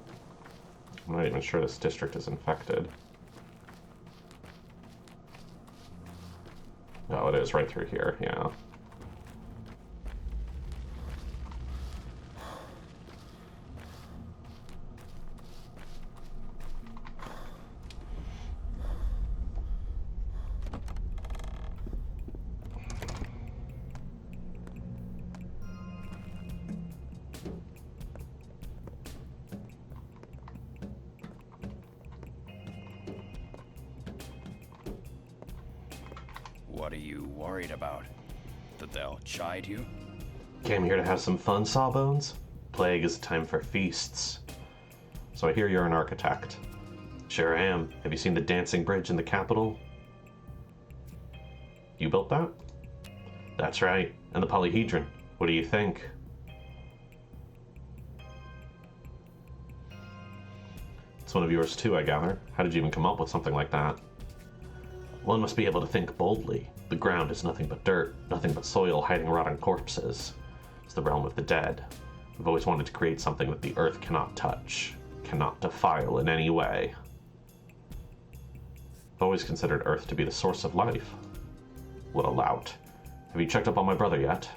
Speaker 1: not even sure this district is infected. Oh, it is right through here, yeah.
Speaker 8: What are you worried about? That they'll chide you?
Speaker 1: Came here to have some fun, Sawbones? Plague is a time for feasts. So I hear you're an architect. Sure am. Have you seen the dancing bridge in the capital? You built that? That's right. And the polyhedron. What do you think? It's one of yours too, I gather. How did you even come up with something like that? One must be able to think boldly. The ground is nothing but dirt, nothing but soil hiding rotting corpses. It's the realm of the dead. I've always wanted to create something that the earth cannot touch, cannot defile in any way. I've always considered Earth to be the source of life. What a lout. Have you checked up on my brother yet?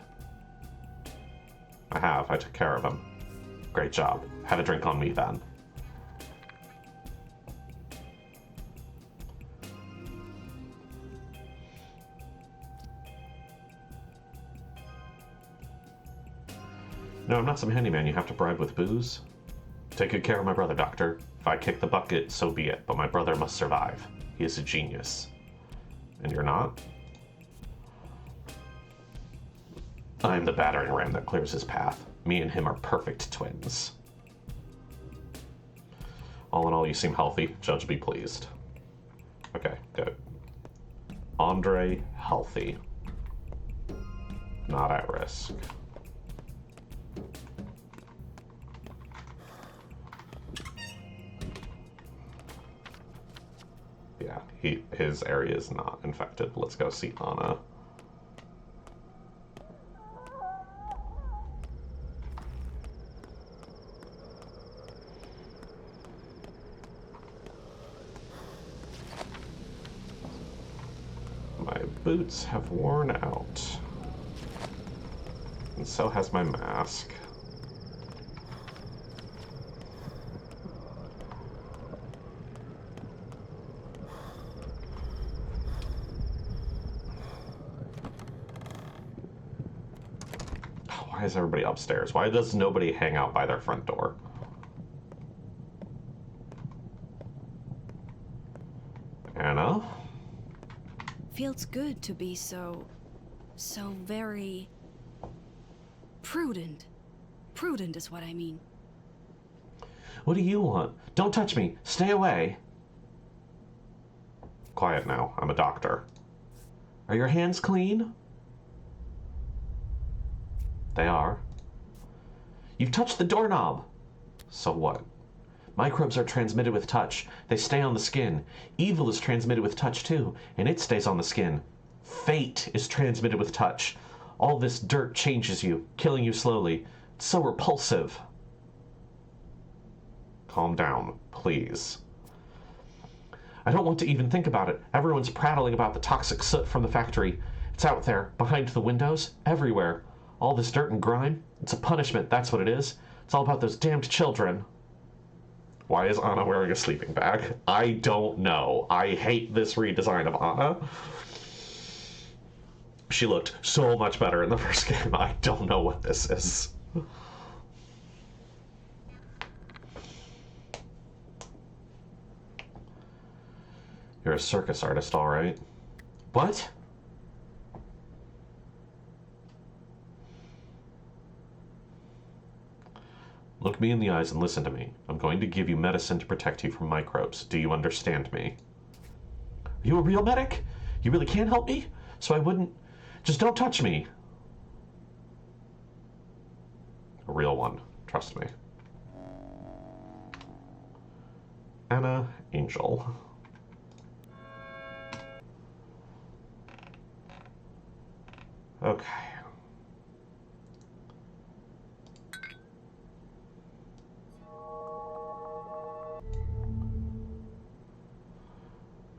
Speaker 1: I have. I took care of him. Great job. Have a drink on me then. No, I'm not some handyman you have to bribe with booze. Take good care of my brother, Doctor. If I kick the bucket, so be it, but my brother must survive. He is a genius. And you're not? I'm the battering ram that clears his path. Me and him are perfect twins. All in all, you seem healthy. Judge be pleased. Okay, good. Andre, healthy. Not at risk. Yeah, his area is not infected. Let's go see Anna. My boots have worn out. And so has my mask. Why is everybody upstairs? Why does nobody hang out by their front door? Anna?
Speaker 9: Feels good to be so very prudent. Prudent is what I mean.
Speaker 1: What do you want? Don't touch me. Stay away. Quiet now. I'm a doctor. Are your hands clean? They are. You've touched the doorknob. So what? Microbes are transmitted with touch. They stay on the skin. Evil is transmitted with touch too, and it stays on the skin. Fate is transmitted with touch. All this dirt changes you, killing you slowly. It's so repulsive. Calm down, please. I don't want to even think about it. Everyone's prattling about the toxic soot from the factory. It's out there, behind the windows, everywhere. All this dirt and grime, it's a punishment, that's what it is. It's all about those damned children. Why is Anna wearing a sleeping bag? I don't know. I hate this redesign of Anna. She looked so much better in the first game. I don't know what this is. You're a circus artist, all right. What? Look me in the eyes and listen to me. I'm going to give you medicine to protect you from microbes. Do you understand me? Are you a real medic? You really can't help me? So I wouldn't... Just don't touch me. A real one. Trust me. Anna Angel. Okay.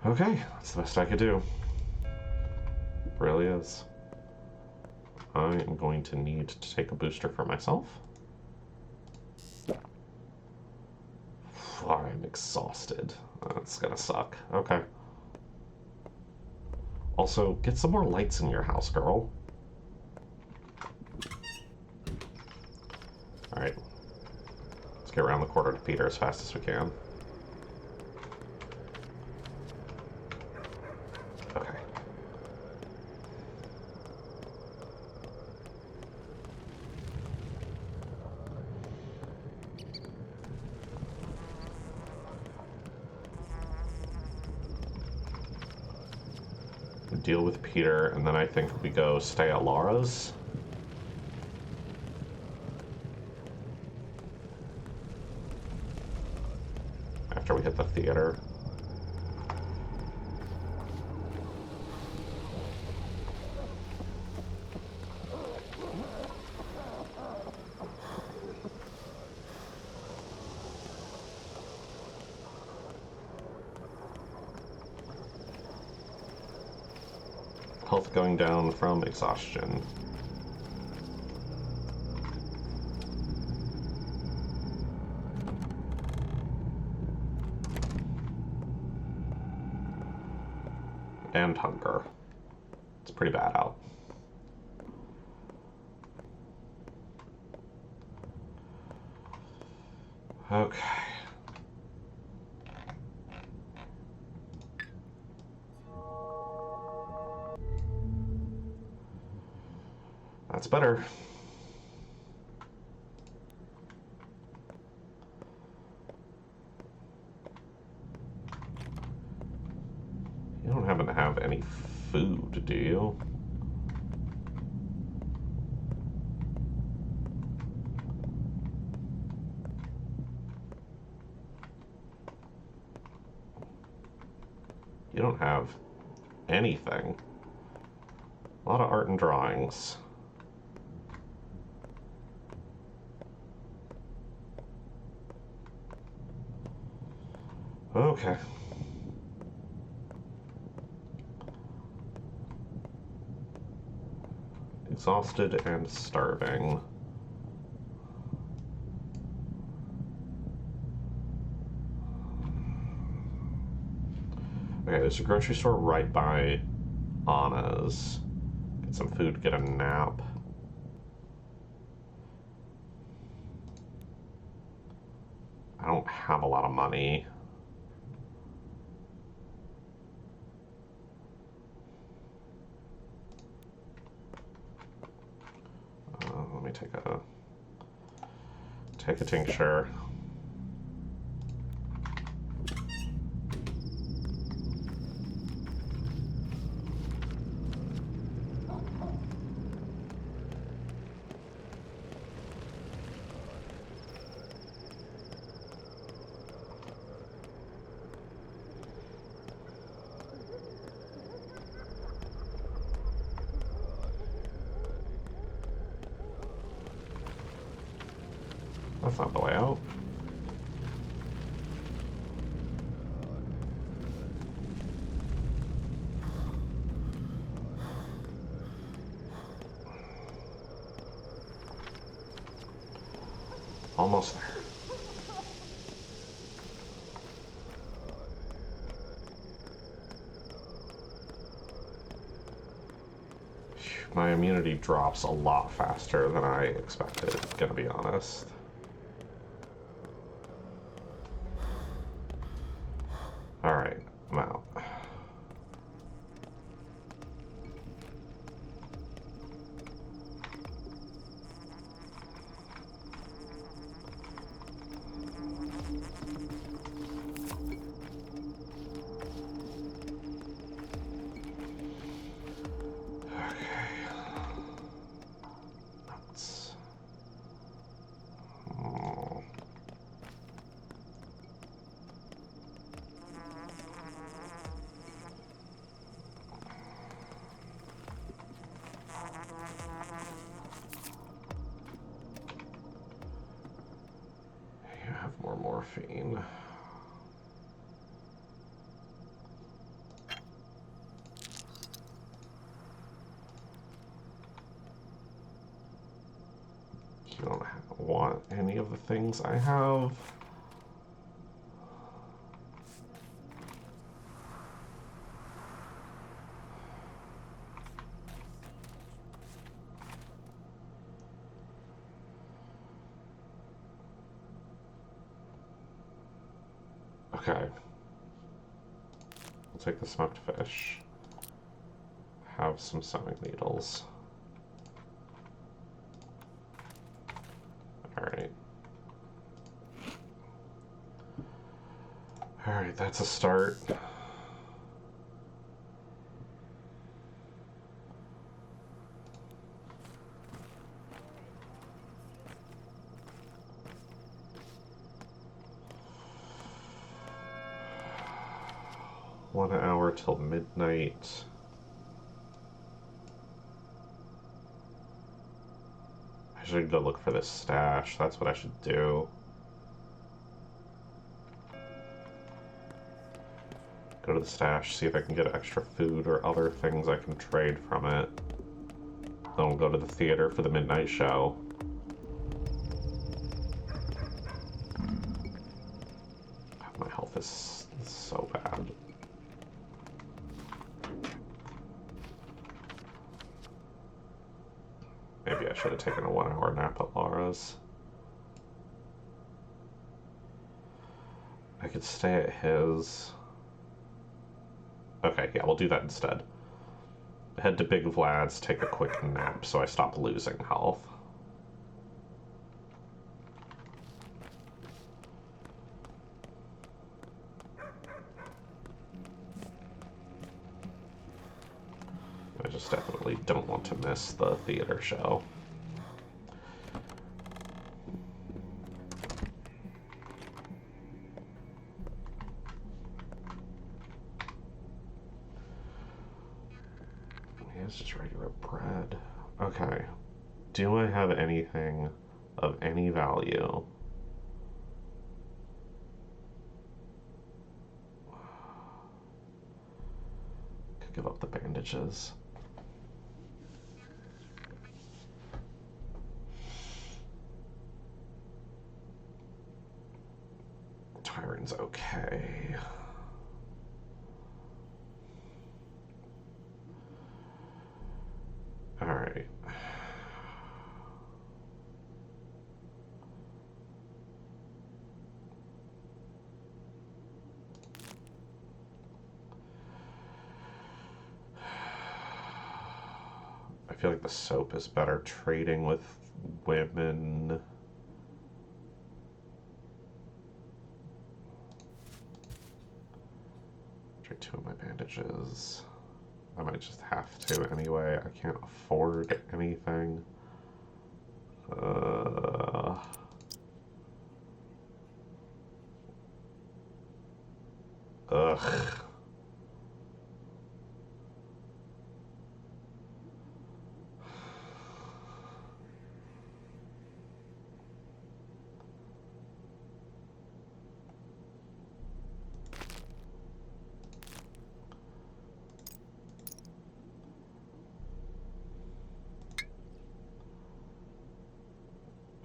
Speaker 1: Okay, that's the best I could do. Really is. I am going to need to take a booster for myself. I'm exhausted. That's gonna suck. Okay. Also, get some more lights in your house, girl. Alright. Let's get around the corner to Peter as fast as we can. Okay. Deal with Peter, and then I think we go stay at Laura's. After we hit the theater. Health going down from exhaustion. And hunger. It's pretty bad out. Okay. That's better. You don't happen to have any food, do you? You don't have anything. A lot of art and drawings. Okay. Exhausted and starving. Okay, there's a grocery store right by Anna's. Get some food, get a nap. I don't have a lot of money. Let me take a Take a tincture. That's not the way out. Almost there. My immunity drops a lot faster than I expected, gonna be honest. Alright, I'm out. More morphine. You don't want any of the things I have. Okay. We'll take the smoked fish. Have some sewing needles. Alright. Alright, that's a start. One hour till midnight. I should go look for this stash. That's what I should do. Go to the stash, see if I can get extra food or other things I can trade from it. Then we'll go to the theater for the midnight show. My health is so bad. Maybe I should have taken a 1 hour nap at Laura's. I could stay at his. Okay, yeah, we'll do that instead. Head to Big Vlad's, take a quick nap so I stop losing health. I just definitely don't want to miss the theater show. It's just regular bread. Okay. Do I have anything of any value? Could give up the bandages. Tyron's okay. Alright. I feel like the soap is better trading with women. Trade 2 of my bandages. I might just have to anyway. I can't afford anything. Ugh.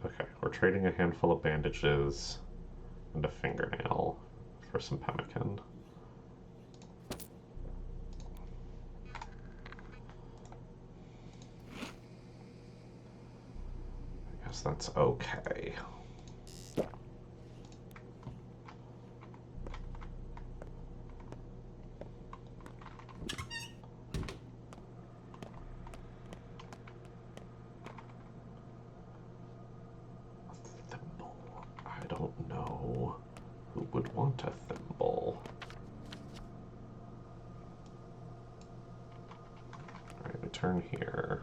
Speaker 1: Okay, we're trading a handful of bandages and a fingernail for some pemmican. I guess that's okay. I don't know who would want a thimble. Alright, we turn here.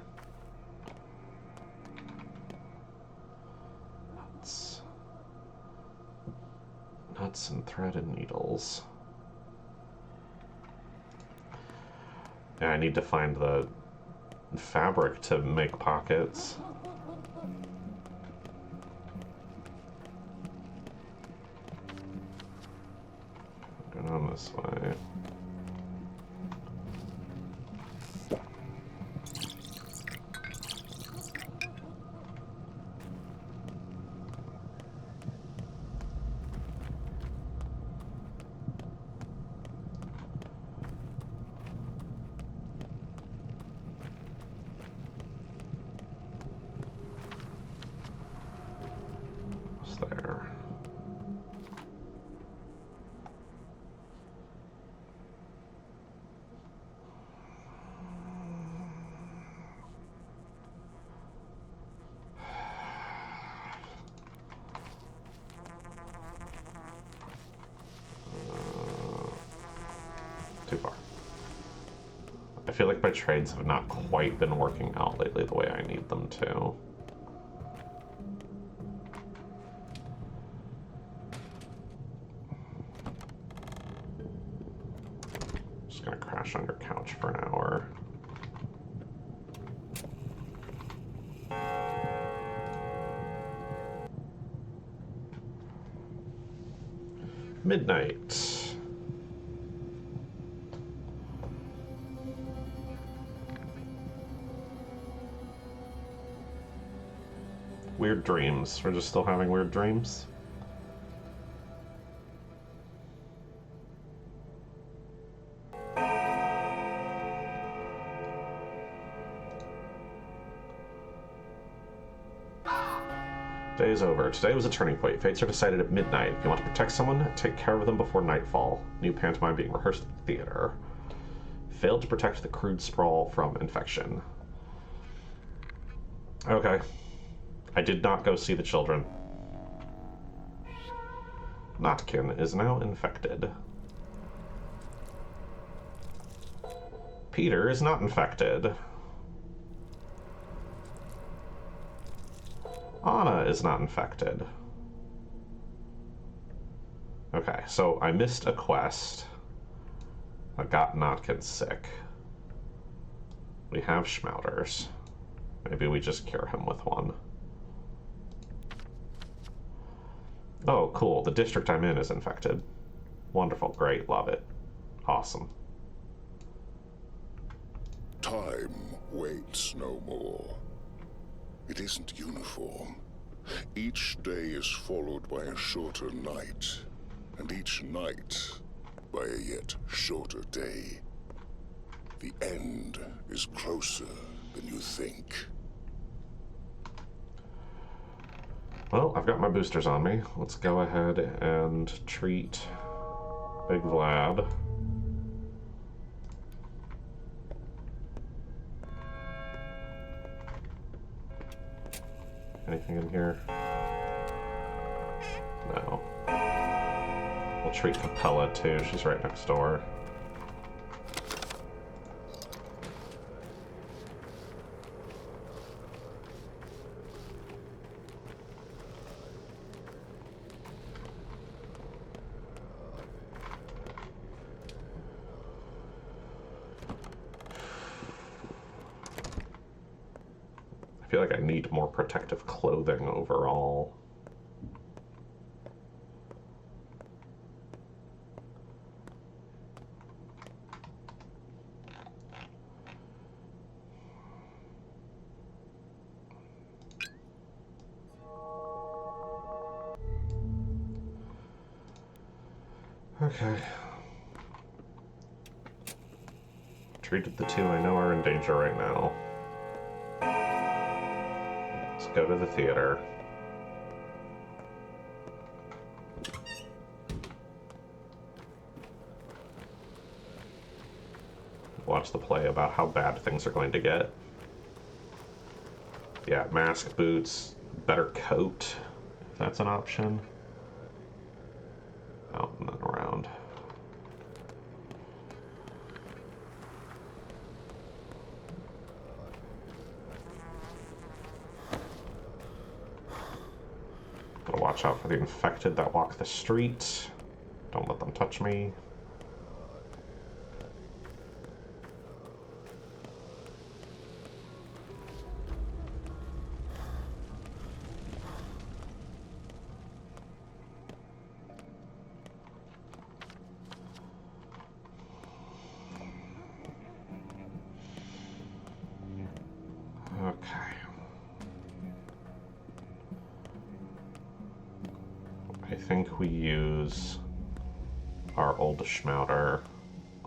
Speaker 1: Nuts and thread and needles. Yeah, I need to find the fabric to make pockets. Going on this way. There. Too far. I feel like my trades have not quite been working out lately the way I need them to. Just gonna crash on your couch for an hour. Midnight. Weird dreams. We're just still having weird dreams. Day is over. Today was a turning point. Fates are decided at midnight. If you want to protect someone, take care of them before nightfall. New pantomime being rehearsed at the theater. Failed to protect the crude sprawl from infection. Okay. I did not go see the children. Notkin is now infected. Peter is not infected. Anna is not infected. Okay, so I missed a quest. I got Notkin sick. We have Schmouters. Maybe we just cure him with one. Oh, cool. The district I'm in is infected. Wonderful. Great. Love it. Awesome.
Speaker 10: Time waits no more. It isn't uniform. Each day is followed by a shorter night, and each night by a yet shorter day. The end is closer than you think.
Speaker 1: Well, I've got my boosters on me. Let's go ahead and treat Big Vlad. Anything in here? No. We'll treat Capella too. She's right next door. like I need more protective clothing overall. Okay. Treated the two I know are in danger right now. Let's go to the theater. Watch the play about how bad things are going to get. Yeah, mask, boots, better coat, if that's an option. Out and then around. Gotta watch out for the infected that walk the street. Don't let them touch me. I think we use our old Schmouter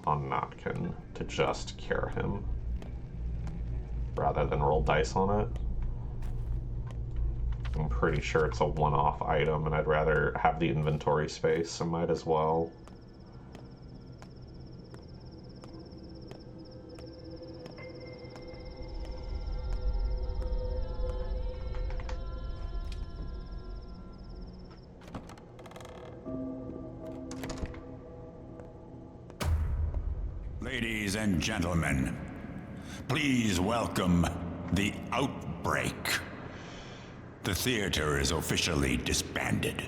Speaker 1: on Notkin to just cure him, rather than roll dice on it. I'm pretty sure it's a one-off item, and I'd rather have the inventory space, so might as well.
Speaker 7: Ladies and gentlemen, please welcome the Outbreak. The theater is officially disbanded.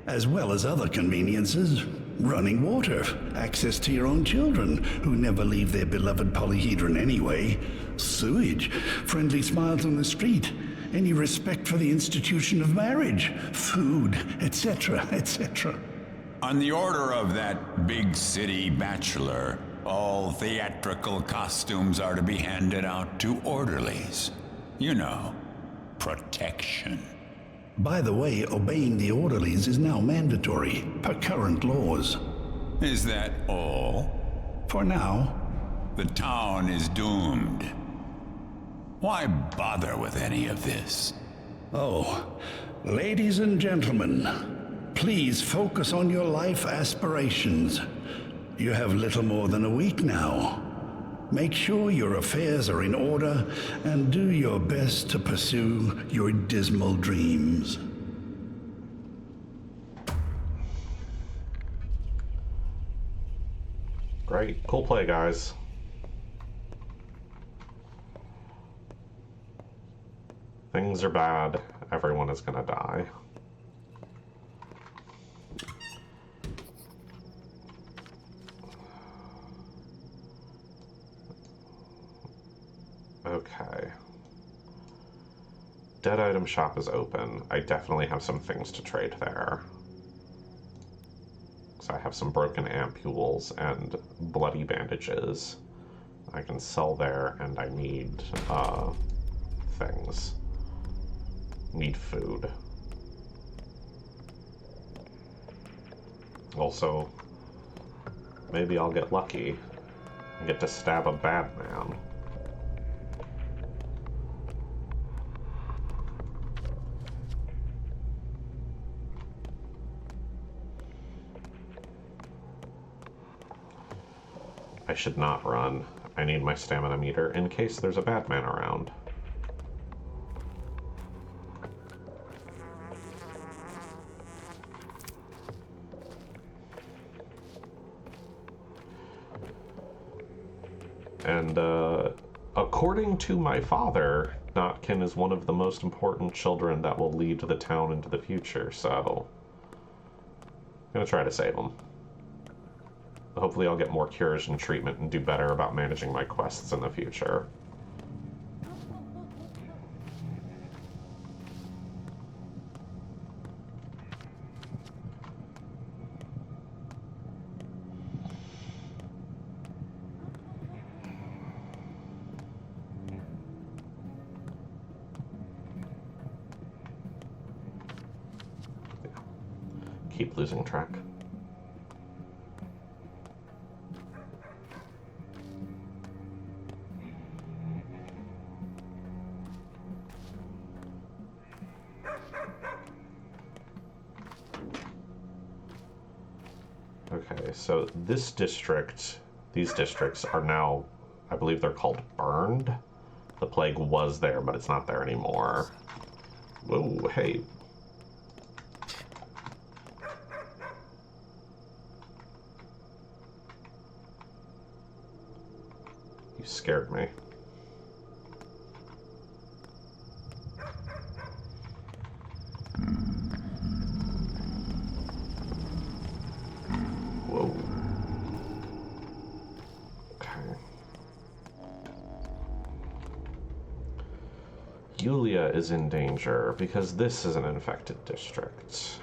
Speaker 6: As well as other conveniences. Running water, access to your own children, who never leave their beloved polyhedron anyway, sewage, friendly smiles on the street, any respect for the institution of marriage, food, etc., etc.
Speaker 7: On the order of that big city bachelor, all theatrical costumes are to be handed out to orderlies. You know, protection.
Speaker 6: By the way, obeying the orderlies is now mandatory, per current laws.
Speaker 7: Is that all?
Speaker 6: For now.
Speaker 7: The town is doomed. Why bother with any of this?
Speaker 6: Oh, ladies and gentlemen, please focus on your life aspirations. You have little more than a week now. Make sure your affairs are in order and do your best to pursue your dismal dreams.
Speaker 1: Great. Cool play, guys. Things are bad. Everyone is gonna die. Okay. Dead item shop is open. I definitely have some things to trade there. So I have some broken ampules and bloody bandages I can sell there, and I need things. Need food. Also, maybe I'll get lucky and get to stab a bad man. I should not run. I need my stamina meter in case there's a bad man around. And, according to my father, Notkin is one of the most important children that will lead the town into the future, so I'm gonna try to save him. Hopefully I'll get more cures and treatment and do better about managing my quests in the future. keep losing track. Okay, so this district, these districts are now, I believe they're called burned. The plague was there, but it's not there anymore. Whoa, hey. You scared me. Whoa. Okay. Yulia is in danger because this is an infected district.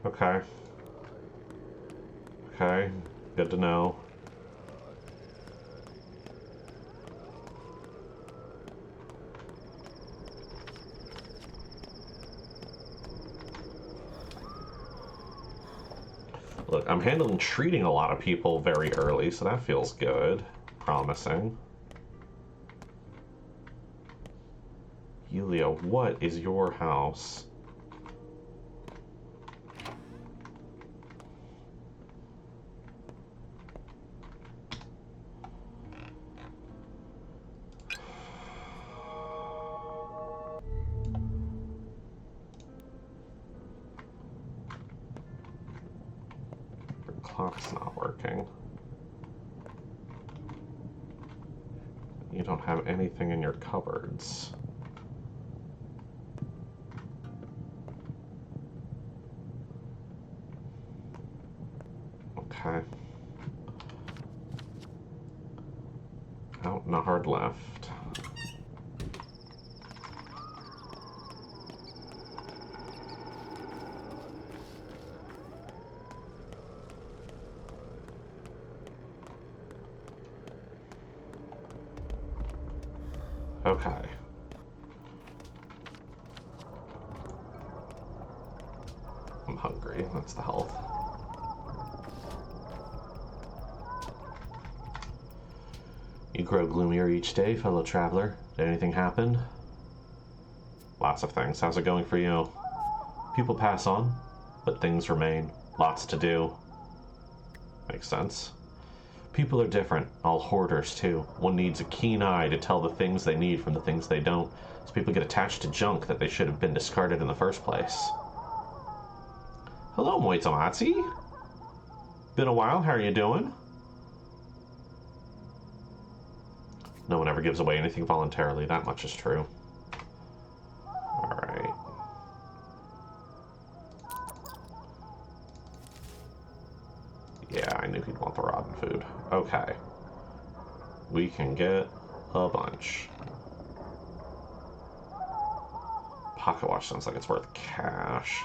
Speaker 1: Okay. Okay, good to know. Look, I'm treating a lot of people very early, so that feels good. Promising. Yulia, what is your house? Clock's not working. You don't have anything in your cupboards. Okay. Out and a hard left. Okay. I'm hungry. That's the health. You grow gloomier each day, fellow traveler. Did anything happen? Lots of things. How's it going for you? People pass on, but things remain. Lots to do. Makes sense. People are different, all hoarders too. One needs a keen eye to tell the things they need from the things they don't, so people get attached to junk that they should have been discarded in the first place. Hello, Moitomatsu. Been a while, how are you doing? No one ever gives away anything voluntarily, that much is true. Alright. Yeah, I knew he'd want the rotten food. Okay. We can get a bunch. Pocket watch sounds like it's worth cash.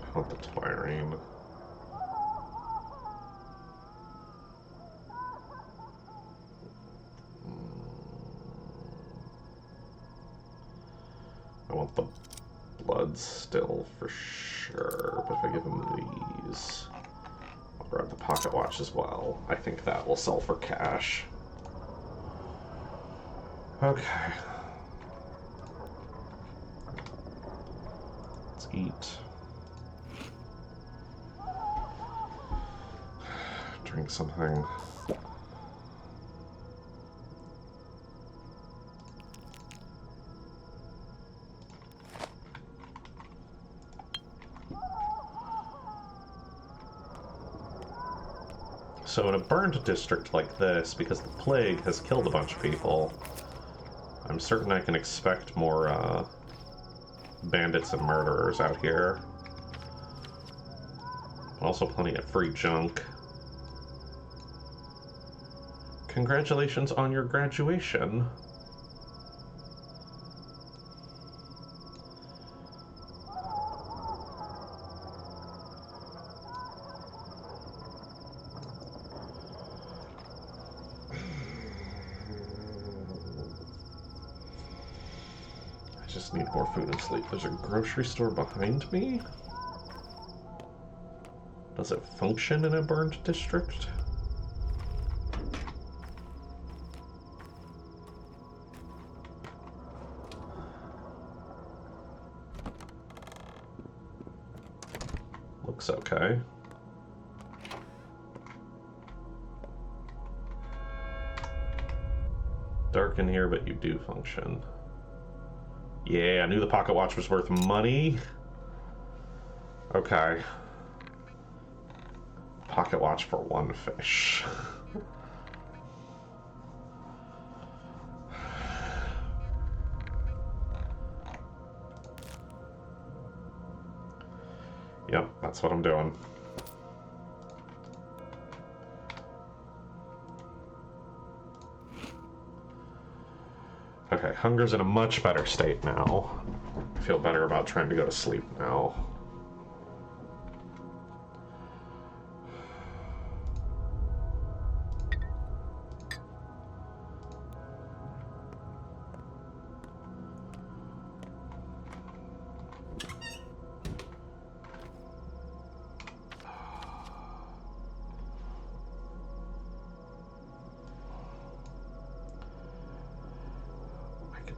Speaker 1: I want the Twirine. I want the blood still for sure, but if I give him these, I'll grab the pocket watch as well. I think that will sell for cash. Okay. Let's eat. Drink something. So in a burned district like this, because the plague has killed a bunch of people, I'm certain I can expect more bandits and murderers out here. Also plenty of free junk. Congratulations on your graduation. just need more food and sleep. There's a grocery store behind me? Does it function in a burned district? Looks okay. Dark in here, but you do function. Yeah, I knew the pocket watch was worth money. Okay. Pocket watch for one fish. Yep, that's what I'm doing. Okay, hunger's in a much better state now. I feel better about trying to go to sleep now.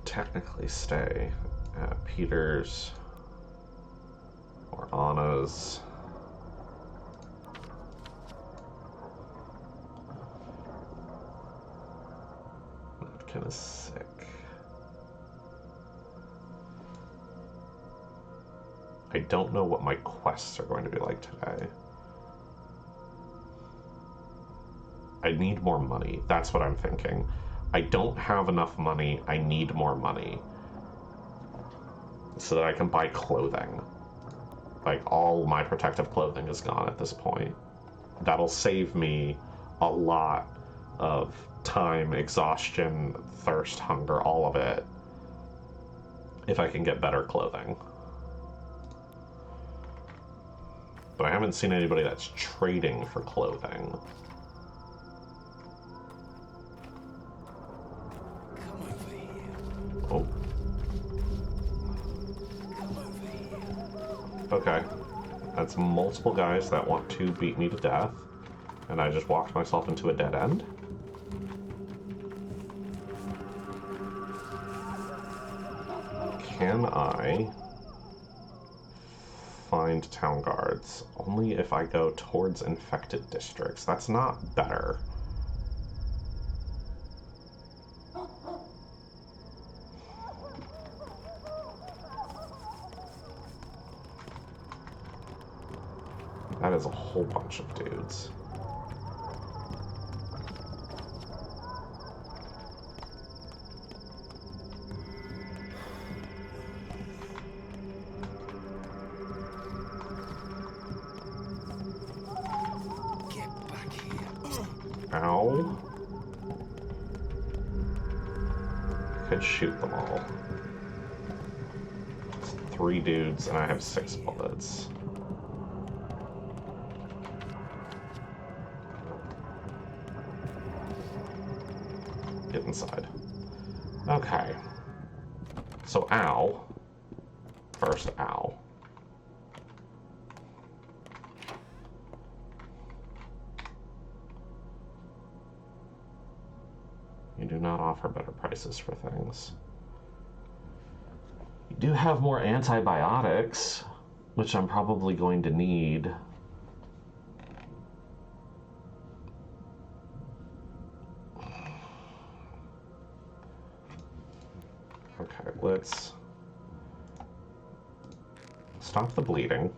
Speaker 1: Technically stay at Peter's or Anna's. Kind of sick. I don't know what my quests are going to be like today. I need more money. That's what I'm thinking. I don't have enough money. I need more money so that I can buy clothing. Like, all my protective clothing is gone at this point. That'll save me a lot of time, exhaustion, thirst, hunger, all of it, if I can get better clothing. But I haven't seen anybody that's trading for clothing. Oh. Okay. That's multiple guys that want to beat me to death, and I just walked myself into a dead end. Can I find town guards? Only if I go towards infected districts. That's not better. That is a whole bunch of dudes.
Speaker 5: Get back here.
Speaker 1: Ow. I could shoot them all. It's 3 dudes and I have 6 bullets. Get inside. Okay. So, ow. First, ow. You do not offer better prices for things. You do have more antibiotics, which I'm probably going to need. Okay, let's stop the bleeding.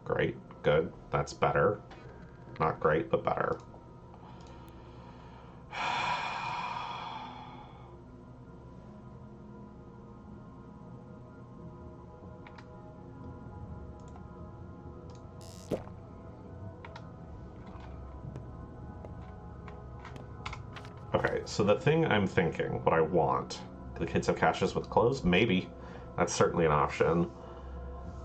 Speaker 1: Great, good, that's better. Not great, but better. Okay, so the thing I'm thinking, what I want, the kids have caches with clothes? Maybe. That's certainly an option.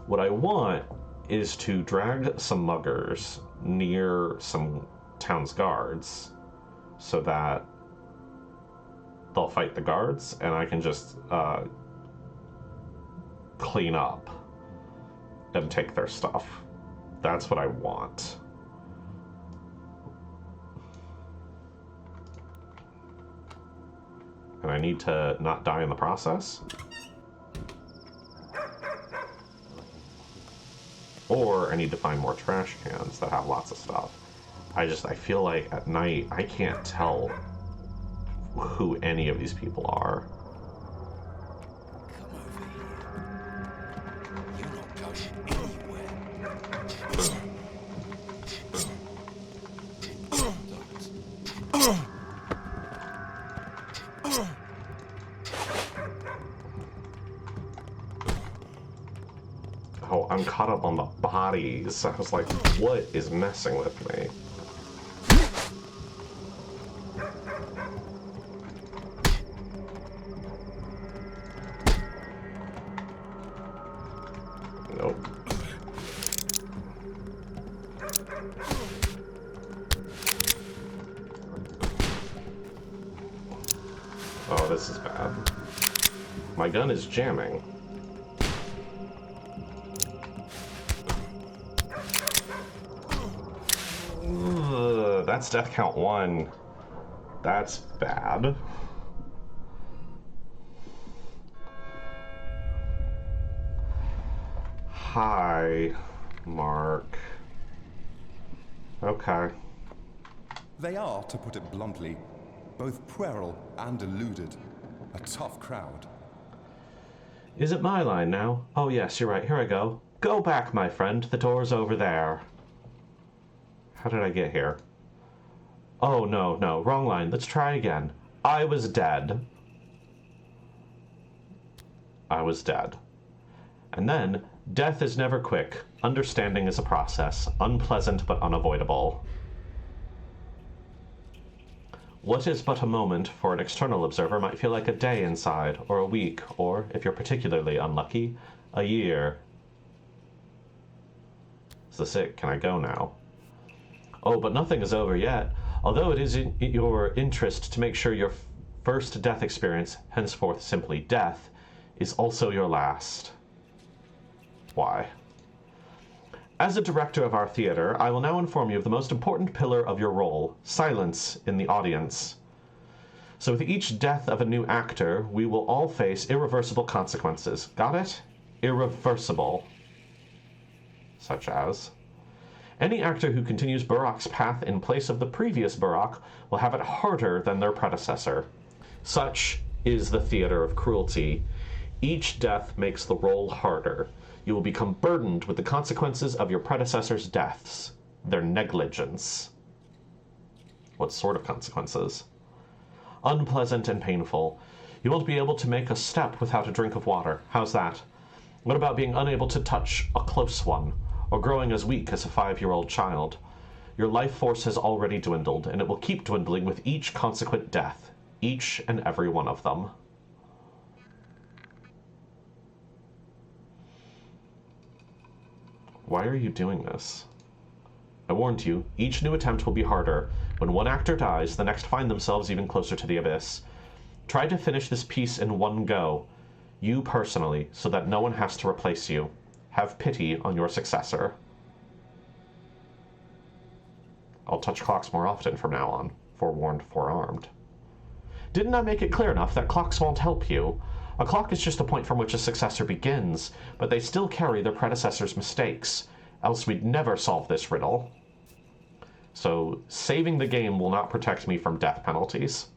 Speaker 1: What I want is to drag some muggers near some town's guards so that they'll fight the guards and I can just clean up and take their stuff. That's what I want. And I need to not die in the process. Or I need to find more trash cans that have lots of stuff. I feel like at night I can't tell who any of these people are.
Speaker 5: Come over here. You're not going anywhere.
Speaker 1: Oh, I'm caught up on the bodies. I was like, what is messing with me? Nope. Oh, this is bad. My gun is jamming. Ugh, that's death count 1. That's bad. Hi, Mark. Okay.
Speaker 11: They are, to put it bluntly, both puerile and deluded. A tough crowd.
Speaker 1: Is it my line now? Oh yes, you're right. Here I go. Go back, my friend. The door's over there. How did I get here? Oh, no, wrong line. Let's try again. I was dead. I was dead. And then, death is never quick. Understanding is a process. Unpleasant but unavoidable. What is but a moment for an external observer might feel like a day inside, or a week, or, if you're particularly unlucky, a year. Is this it? Can I go now? Oh, but nothing is over yet. Although it is in your interest to make sure your first death experience, henceforth simply death, is also your last. Why? As a director of our theater, I will now inform you of the most important pillar of your role, silence in the audience. So with each death of a new actor, we will all face irreversible consequences. Got it? Irreversible. Such as... any actor who continues Burrock's path in place of the previous Burrock will have it harder than their predecessor. Such is the theater of cruelty. Each death makes the role harder. You will become burdened with the consequences of your predecessor's deaths, their negligence. What sort of consequences? Unpleasant and painful. You won't be able to make a step without a drink of water. How's that? What about being unable to touch a close one, or growing as weak as a 5-year-old child? Your life force has already dwindled, and it will keep dwindling with each consequent death, each and every one of them. Why are you doing this? I warned you, each new attempt will be harder. When one actor dies, the next find themselves even closer to the abyss. Try to finish this piece in one go. You personally, so that no one has to replace you. Have pity on your successor. I'll touch clocks more often from now on. Forewarned, forearmed. Didn't I make it clear enough that clocks won't help you? A clock is just a point from which a successor begins, but they still carry their predecessor's mistakes, else we'd never solve this riddle. So, saving the game will not protect me from death penalties.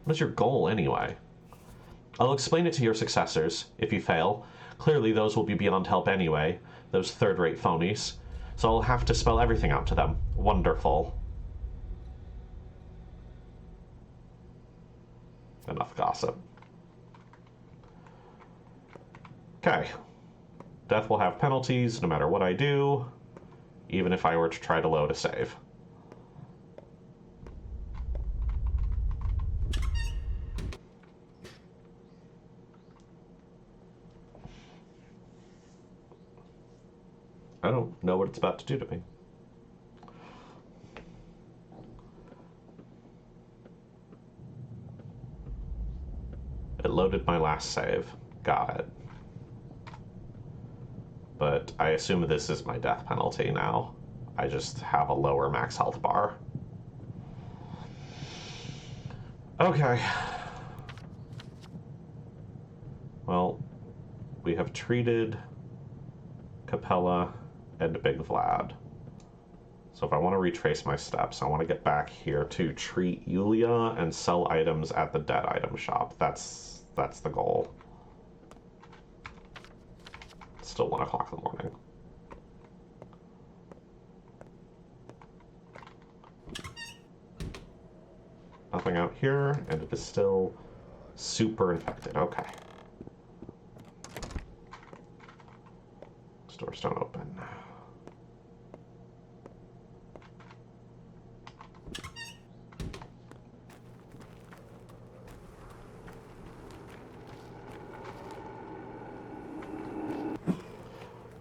Speaker 1: What is your goal, anyway? I'll explain it to your successors. If you fail, clearly those will be beyond help anyway, those third-rate phonies, so I'll have to spell everything out to them. Wonderful. Enough gossip. Okay. Death will have penalties no matter what I do, even if I were to try to load a save. I don't know what it's about to do to me. It loaded my last mass save. Got it. But I assume this is my death penalty now. I just have a lower max health bar. Okay. Well, we have treated Capella and Big Vlad. So if I want to retrace my steps, I want to get back here to treat Yulia and sell items at the dead item shop. That's the goal. Still 1 o'clock in the morning. Nothing out here, and it is still super infected. Okay. Doors don't open.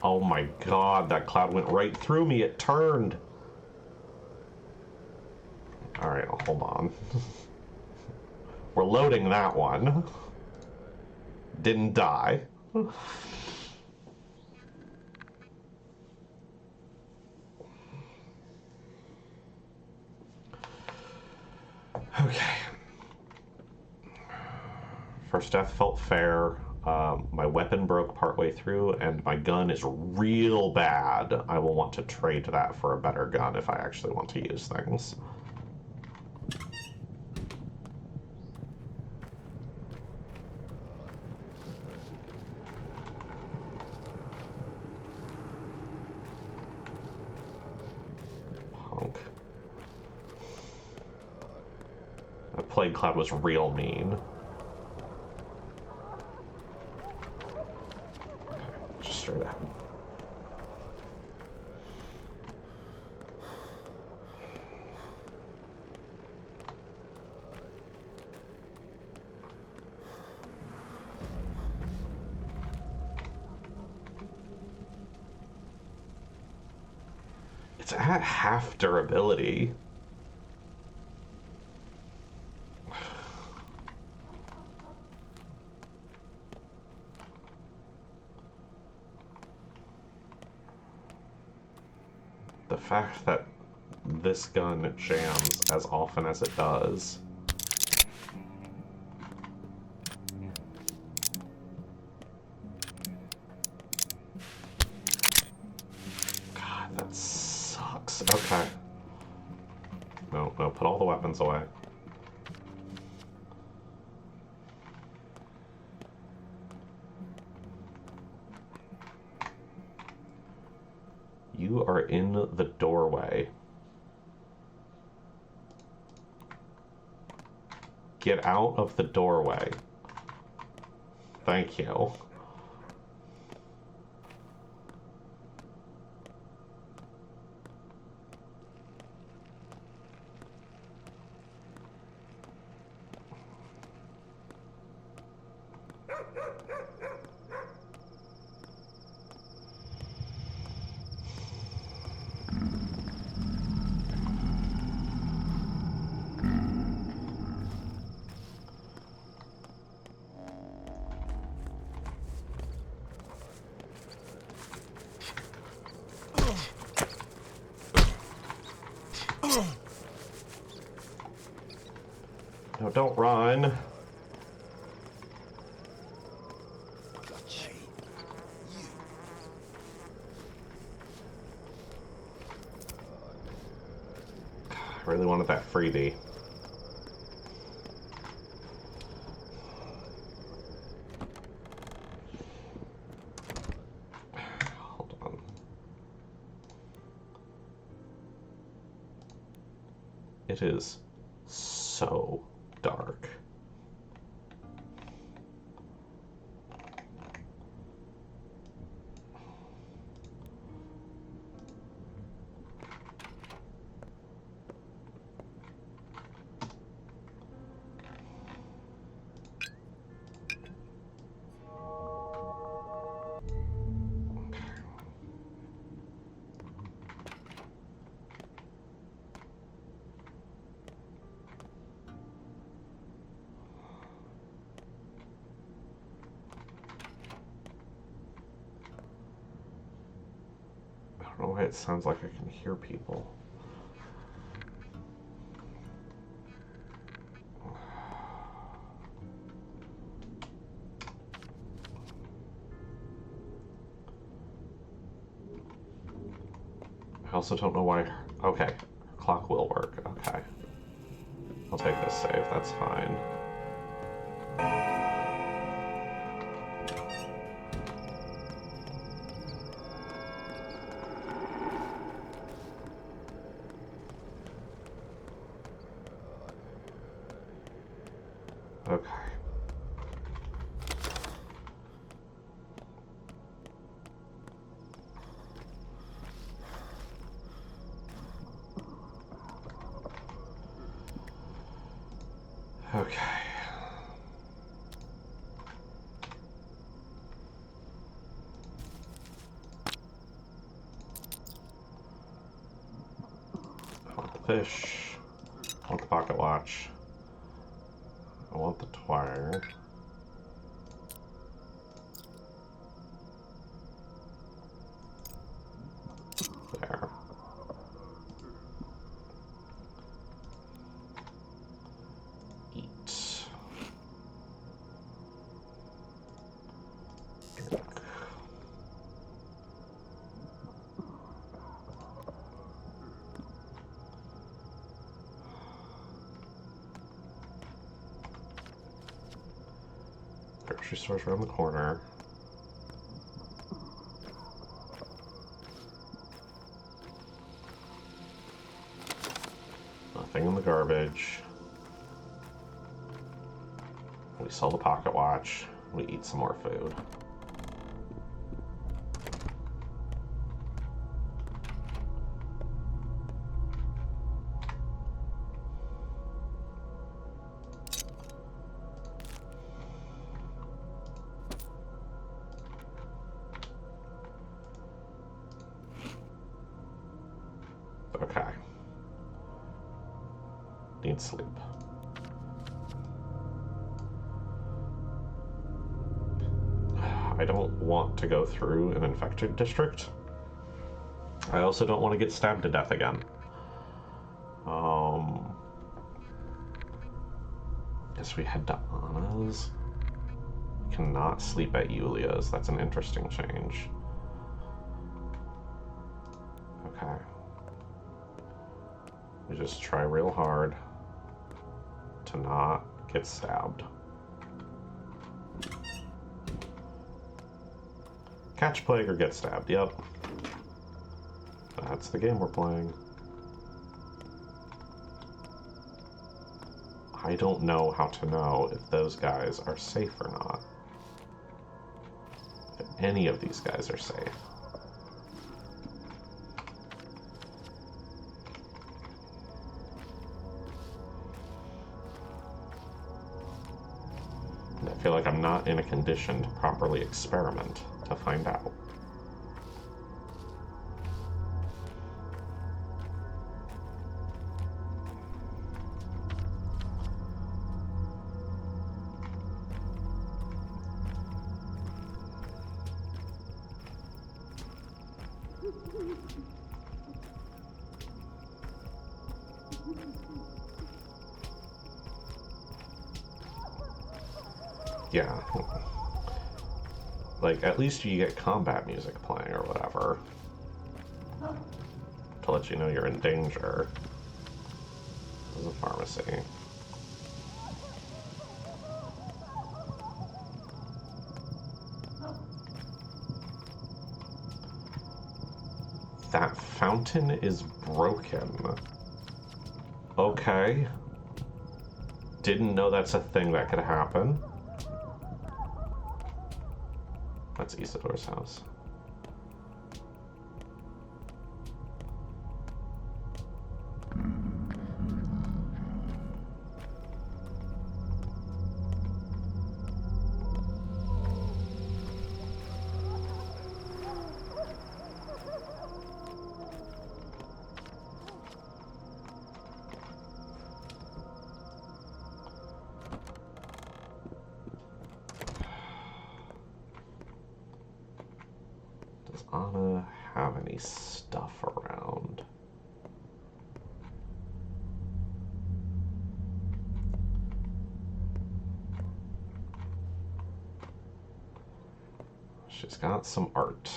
Speaker 1: Oh my god, that cloud went right through me. It turned. Alright, hold on. We're loading that one. Didn't die. Okay. First death felt fair. My weapon broke partway through, and my gun is real bad. I will want to trade that for a better gun if I actually want to use things. Punk. That plague cloud was real mean. Straight up. It's at half durability. The fact that this gun jams as often as it does. God, that sucks. Okay. No, put all the weapons away. You are in the doorway. Get out of the doorway. Thank you. No, don't run. I really wanted that freebie. Hold on. It is so dark. it sounds like I can hear people. I also don't know why. Okay, clock will work. Okay. I'll take this save, that's fine. Okay. Okay. I want the fish. I want the pocket watch. I want the twire. There. Eat. Drink. Grocery store's around the corner. Nothing in the garbage. We sell the pocket watch. We eat some more food. Okay. Need sleep. I don't want to go through an infected district. I also don't want to get stabbed to death again. Guess we head to Anna's. Cannot sleep at Yulia's. That's an interesting change. Okay. We just try real hard to not get stabbed. Catch plague or get stabbed, yep. That's the game we're playing. I don't know how to know if those guys are safe or not. If any of these guys are safe. And I feel like I'm not in a condition to properly experiment to find out. Yeah. Like, at least you get combat music playing or whatever. To let you know you're in danger. There's a pharmacy. That fountain is broken. Okay. Didn't know that's a thing that could happen. That's Isidore's house. Does Anna have any stuff around. She's got some art.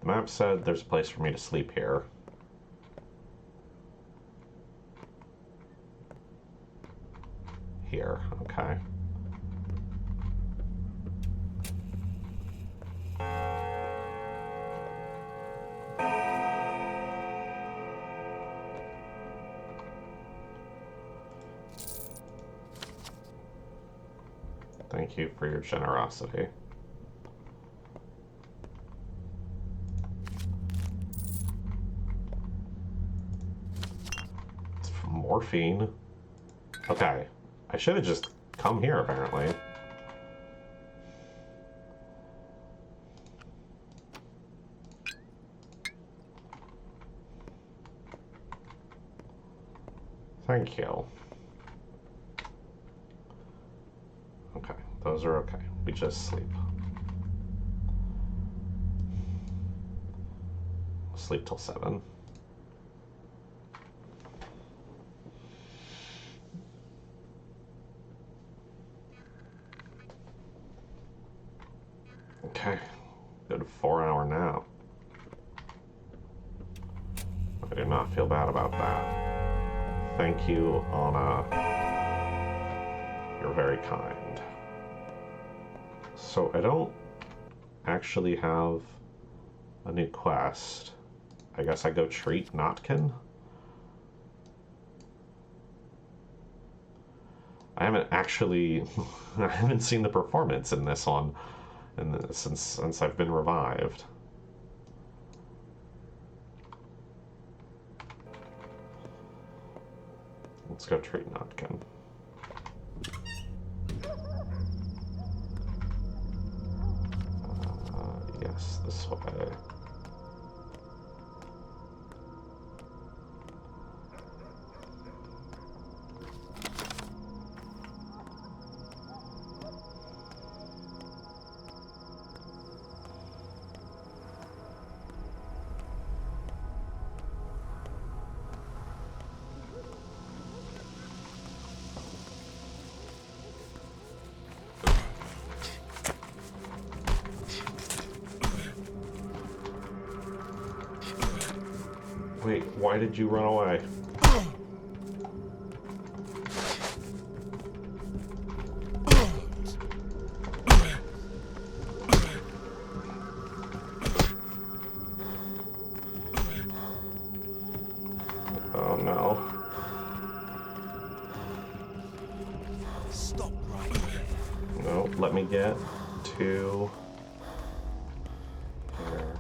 Speaker 1: The map said there's a place for me to sleep here. Here, okay. Thank you for your generosity. It's morphine. Okay. I should have just come here, apparently. Thank you. Okay, those are okay. We just sleep. Sleep till 7. Okay, good 4-hour nap. I do not feel bad about that. Thank you, Anna. You're very kind. So I don't actually have a new quest. I guess I go treat Notkin. I haven't actually, I haven't seen the performance in this one since I've been revived. Let's go treat Notkin. Yes, this way. Wait, why did you run away? Oh no.
Speaker 2: Stop right there.
Speaker 1: No, let me get to here.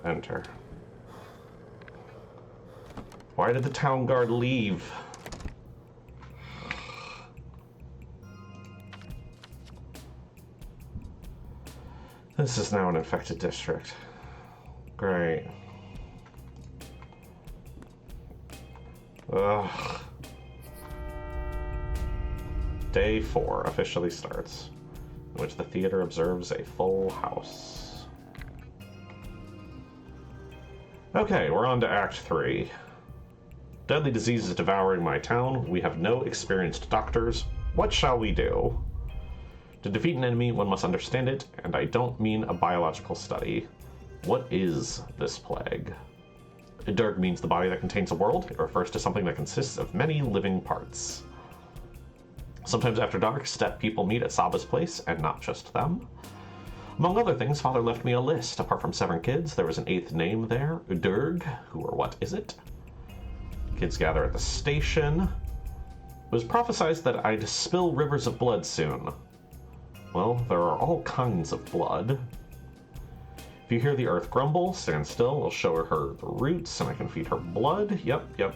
Speaker 1: Enter. Why did the town guard leave? This is now an infected district. Great. Ugh. Day 4 officially starts, in which the theater observes a full house. Okay, we're on to Act 3. Deadly disease is devouring my town. We have no experienced doctors. What shall we do? To defeat an enemy, one must understand it, and I don't mean a biological study. What is this plague? Dirg means the body that contains a world. It refers to something that consists of many living parts. Sometimes after dark, steppe people meet at Saba's place, and not just them. Among other things, Father left me a list. Apart from 7 kids, there was an 8th name there, Dirg, who or what is it? Kids gather at the station. It was prophesied that I'd spill rivers of blood soon. Well, there are all kinds of blood. If you hear the earth grumble, stand still. I'll show her the roots, and I can feed her blood. Yep.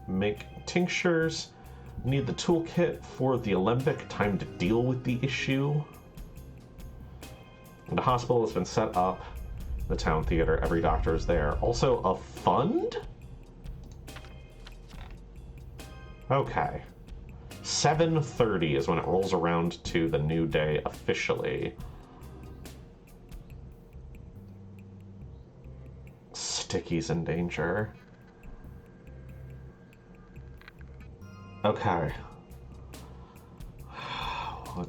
Speaker 1: Make tinctures. Need the toolkit for the alembic. Time to deal with the issue. The hospital has been set up. The town theater, every doctor is there. Also, a fund? Okay. 7:30 is when it rolls around to the new day officially. Sticky's in danger. Okay. Alright,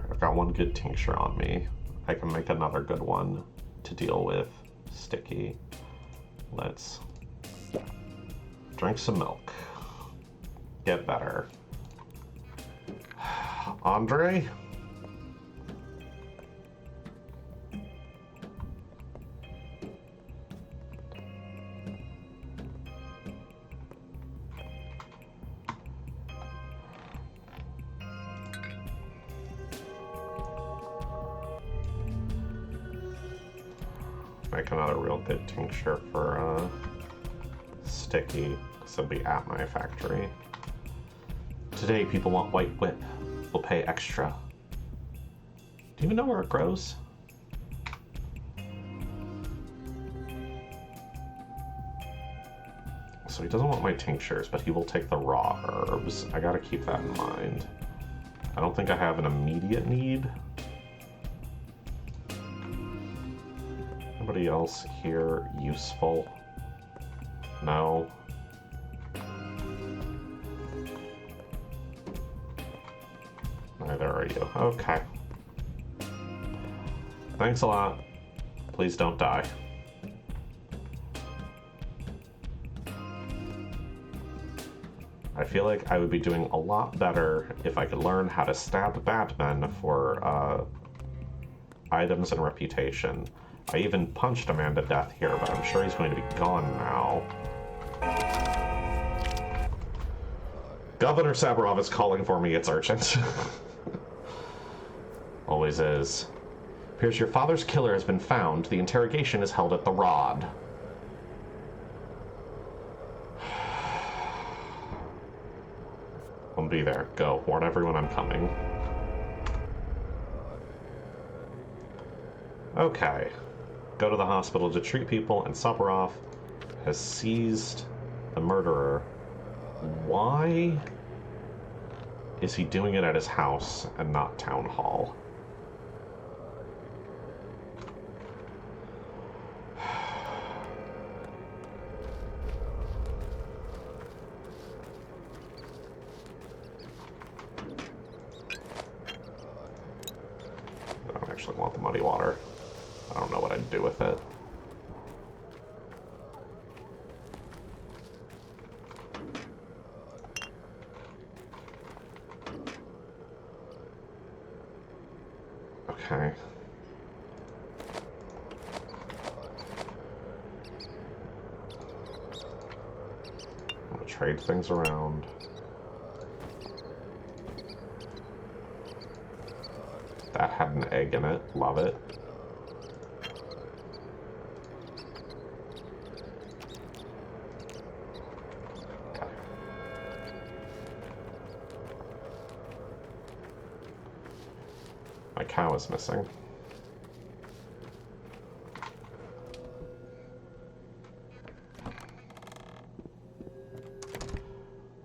Speaker 1: I've got one good tincture on me. I can make another good one to deal with Sticky. Let's drink some milk. Get better. Andre? Make another real good tincture for Sticky, because it'll be at my factory. Today people want white whip. We'll pay extra. Do you even know where it grows? So he doesn't want my tinctures, but he will take the raw herbs. I gotta keep that in mind. I don't think I have an immediate need. Anybody else here useful? No. Neither are you. Okay. Thanks a lot. Please don't die. I feel like I would be doing a lot better if I could learn how to stab Batman for items and reputation. I even punched a man to death here, but I'm sure he's going to be gone now. Governor Saburov is calling for me, it's urgent. Always is. Appears your father's killer has been found. The interrogation is held at the Rod. I'll be there. Go. Warn everyone I'm coming. Okay. Go to the hospital to treat people, and Saburov has seized the murderer. Why is he doing it at his house and not town hall? I don't actually want the muddy water. I don't know what I'd do with it. Okay. I'm gonna trade things around. That had an egg in it. Love it. Okay. My cow is missing.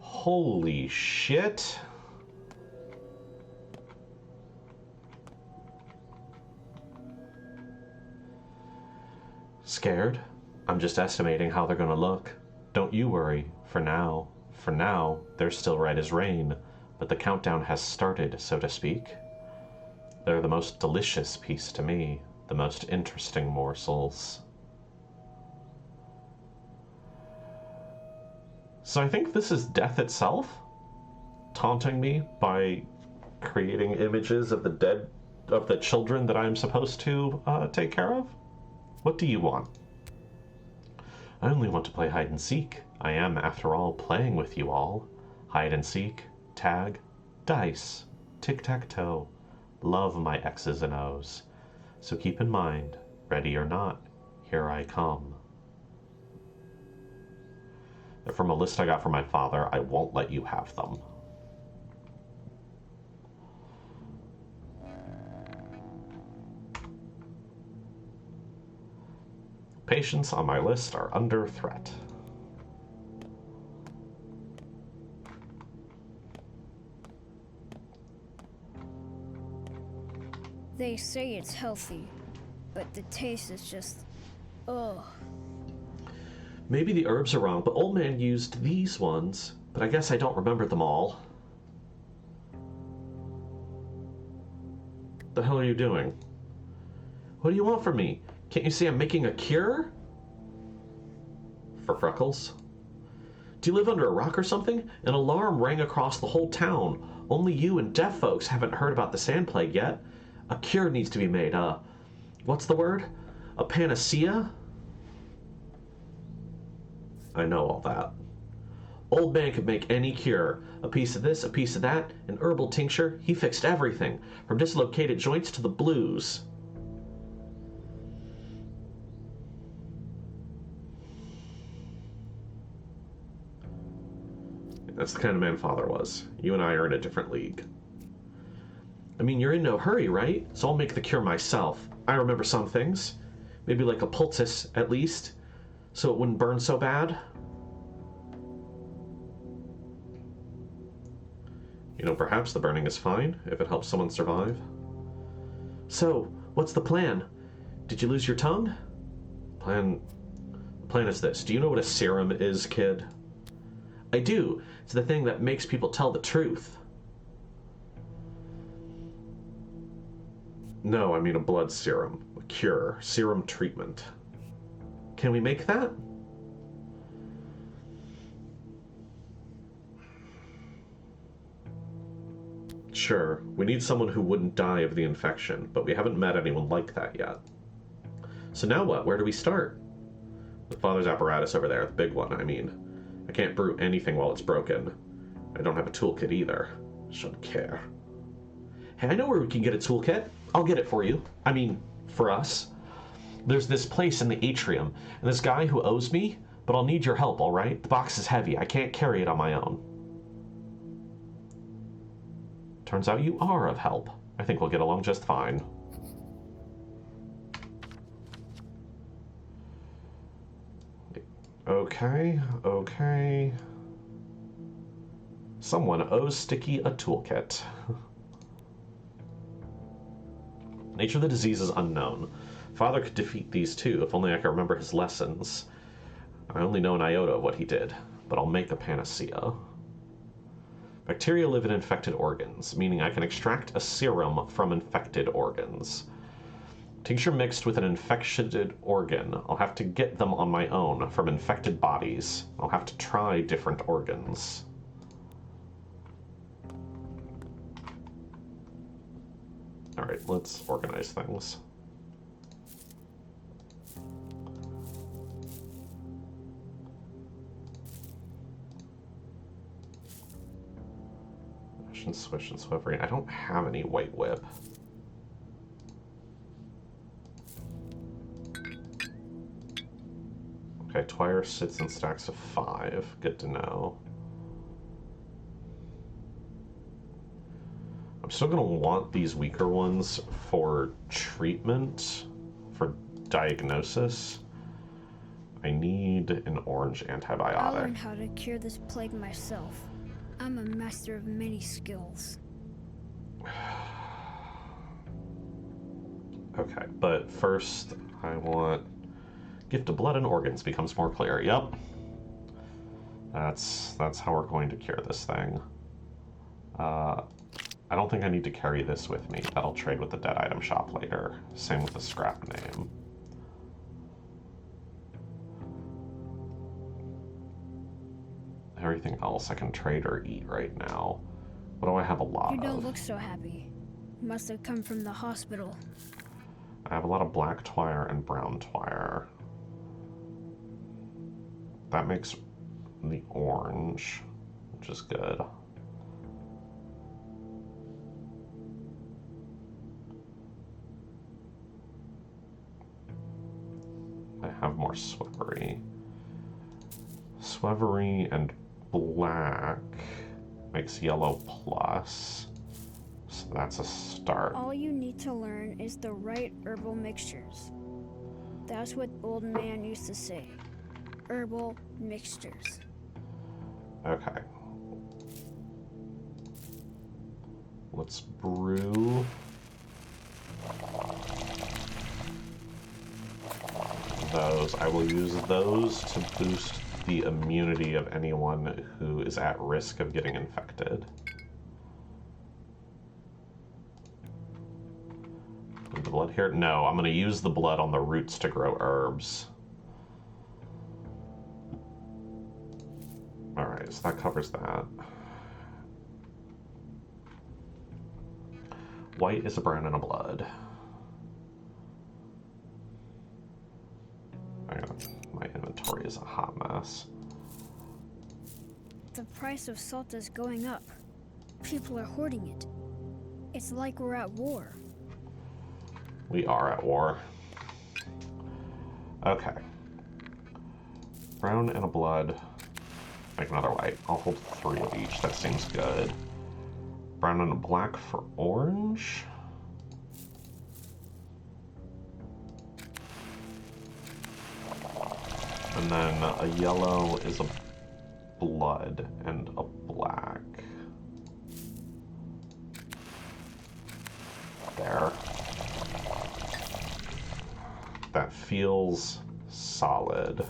Speaker 1: Holy shit. Scared? I'm just estimating how they're gonna look. Don't you worry, for now. For now, they're still right as rain, but the countdown has started, so to speak. They're the most delicious piece to me, the most interesting morsels. So I think this is death itself, taunting me by creating images of the dead, of the children that I'm supposed to take care of? What do you want? I only want to play hide and seek. I am, after all, playing with you all. Hide and seek, tag, dice, tic-tac-toe. Love my X's and O's. So keep in mind, ready or not, here I come. They're from a list I got from my father. I won't let you have them. Patients on my list are under threat.
Speaker 12: They say it's healthy, but the taste is just... ugh.
Speaker 1: Maybe the herbs are wrong, but Old Man used these ones, but I guess I don't remember them all. The hell are you doing? What do you want from me? Can't you see I'm making a cure? For Freckles. Do you live under a rock or something? An alarm rang across the whole town. Only you and deaf folks haven't heard about the sand plague yet. A cure needs to be made. What's the word? A panacea? I know all that. Old Man could make any cure. A piece of this, a piece of that, an herbal tincture. He fixed everything, from dislocated joints to the blues. That's the kind of man Father was. You and I are in a different league. I mean, you're in no hurry, right? So I'll make the cure myself. I remember some things. Maybe like a poultice, at least, so it wouldn't burn so bad. You know, perhaps the burning is fine, if it helps someone survive. So, what's the plan? Did you lose your tongue? The plan is this. Do you know what a serum is, kid? I do. It's the thing that makes people tell the truth. No, I mean a blood serum. A cure. Serum treatment. Can we make that? Sure, we need someone who wouldn't die of the infection, but we haven't met anyone like that yet. So now what? Where do we start? The Father's apparatus over there, the big one, I mean. I can't brew anything while it's broken. I don't have a toolkit either. Shouldn't care. Hey, I know where we can get a toolkit. I'll get it for you. I mean, for us. There's this place in the atrium, and this guy who owes me, but I'll need your help, all right? The box is heavy. I can't carry it on my own. Turns out you are of help. I think we'll get along just fine. Okay. Someone owes Sticky a toolkit. Nature of the disease is unknown. Father could defeat these too, if only I could remember his lessons. I only know an iota of what he did, but I'll make a panacea. Bacteria live in infected organs, meaning I can extract a serum from infected organs. Tincture mixed with an infected organ. I'll have to get them on my own from infected bodies. I'll have to try different organs. Alright, let's organize things. And swish and swivery. I don't have any white whip. Okay, Twire sits in stacks of 5. Good to know. I'm still gonna want these weaker ones for treatment, for diagnosis. I need an orange antibiotic.
Speaker 12: I'll learn how to cure this plague myself. I'm a master of many skills.
Speaker 1: Okay, but first I want gift of blood and organs becomes more clear. Yep. That's how we're going to cure this thing. I don't think I need to carry this with me. That'll trade with the dead item shop later. Same with the scrap name. Everything else I can trade or eat right now. What do I have a lot of?
Speaker 12: You don't look so happy. Must have come from the hospital.
Speaker 1: I have a lot of black Twire and brown Twire. That makes the orange, which is good. I have more Swivery. Swivery and black makes yellow plus, so that's a start.
Speaker 12: All you need to learn is the right herbal mixtures. That's what Old Man used to say. Herbal mixtures.
Speaker 1: Okay. Let's brew those. I will use those to boost the immunity of anyone who is at risk of getting infected. Need the blood here? No, I'm going to use the blood on the roots to grow herbs. Alright, so that covers that. White is a brown and a blood. Hang on, my inventory is a hot mess.
Speaker 12: The price of salt is going up. People are hoarding it. It's like we're at war.
Speaker 1: We are at war. Okay. Brown and a blood. Make another white. I'll hold 3 of each. That seems good. Brown and a black for orange. And then a yellow is a blood and a black. There. That feels solid.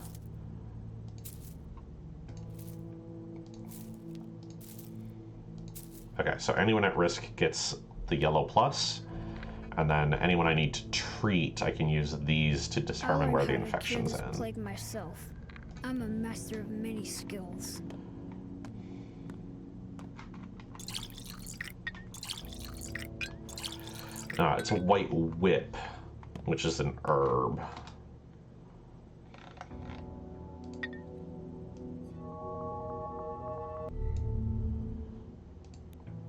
Speaker 1: Okay, so anyone at risk gets the yellow plus, and then anyone I need to treat, I can use these to determine where the infection's in.
Speaker 12: Plague myself. I'm a master of many skills.
Speaker 1: It's a white whip, which is an herb.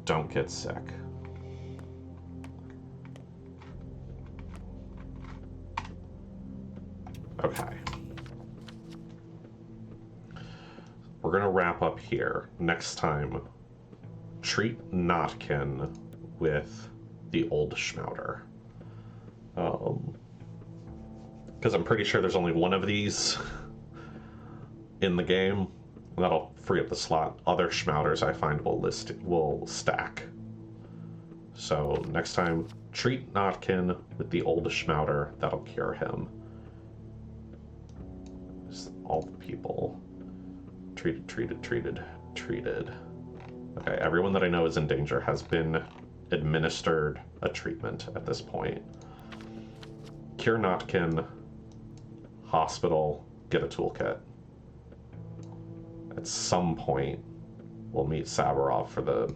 Speaker 1: Don't get sick. Okay. We're gonna wrap up here. Next time, treat Notkin with the old Schmouter. Because I'm pretty sure there's only one of these in the game. That'll free up the slot. Other Schmouters I find will stack. So next time, treat Notkin with the old Schmouter. That'll cure him. Just all the people. Treated. Okay, everyone that I know is in danger has been administered a treatment at this point. Cure Notkin, hospital, get a toolkit. At some point, we'll meet Savarov for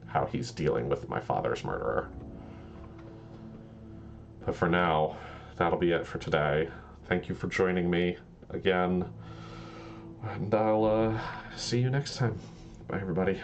Speaker 1: how he's dealing with my father's murderer. But for now, that'll be it for today. Thank you for joining me again, and I'll see you next time. Bye, everybody.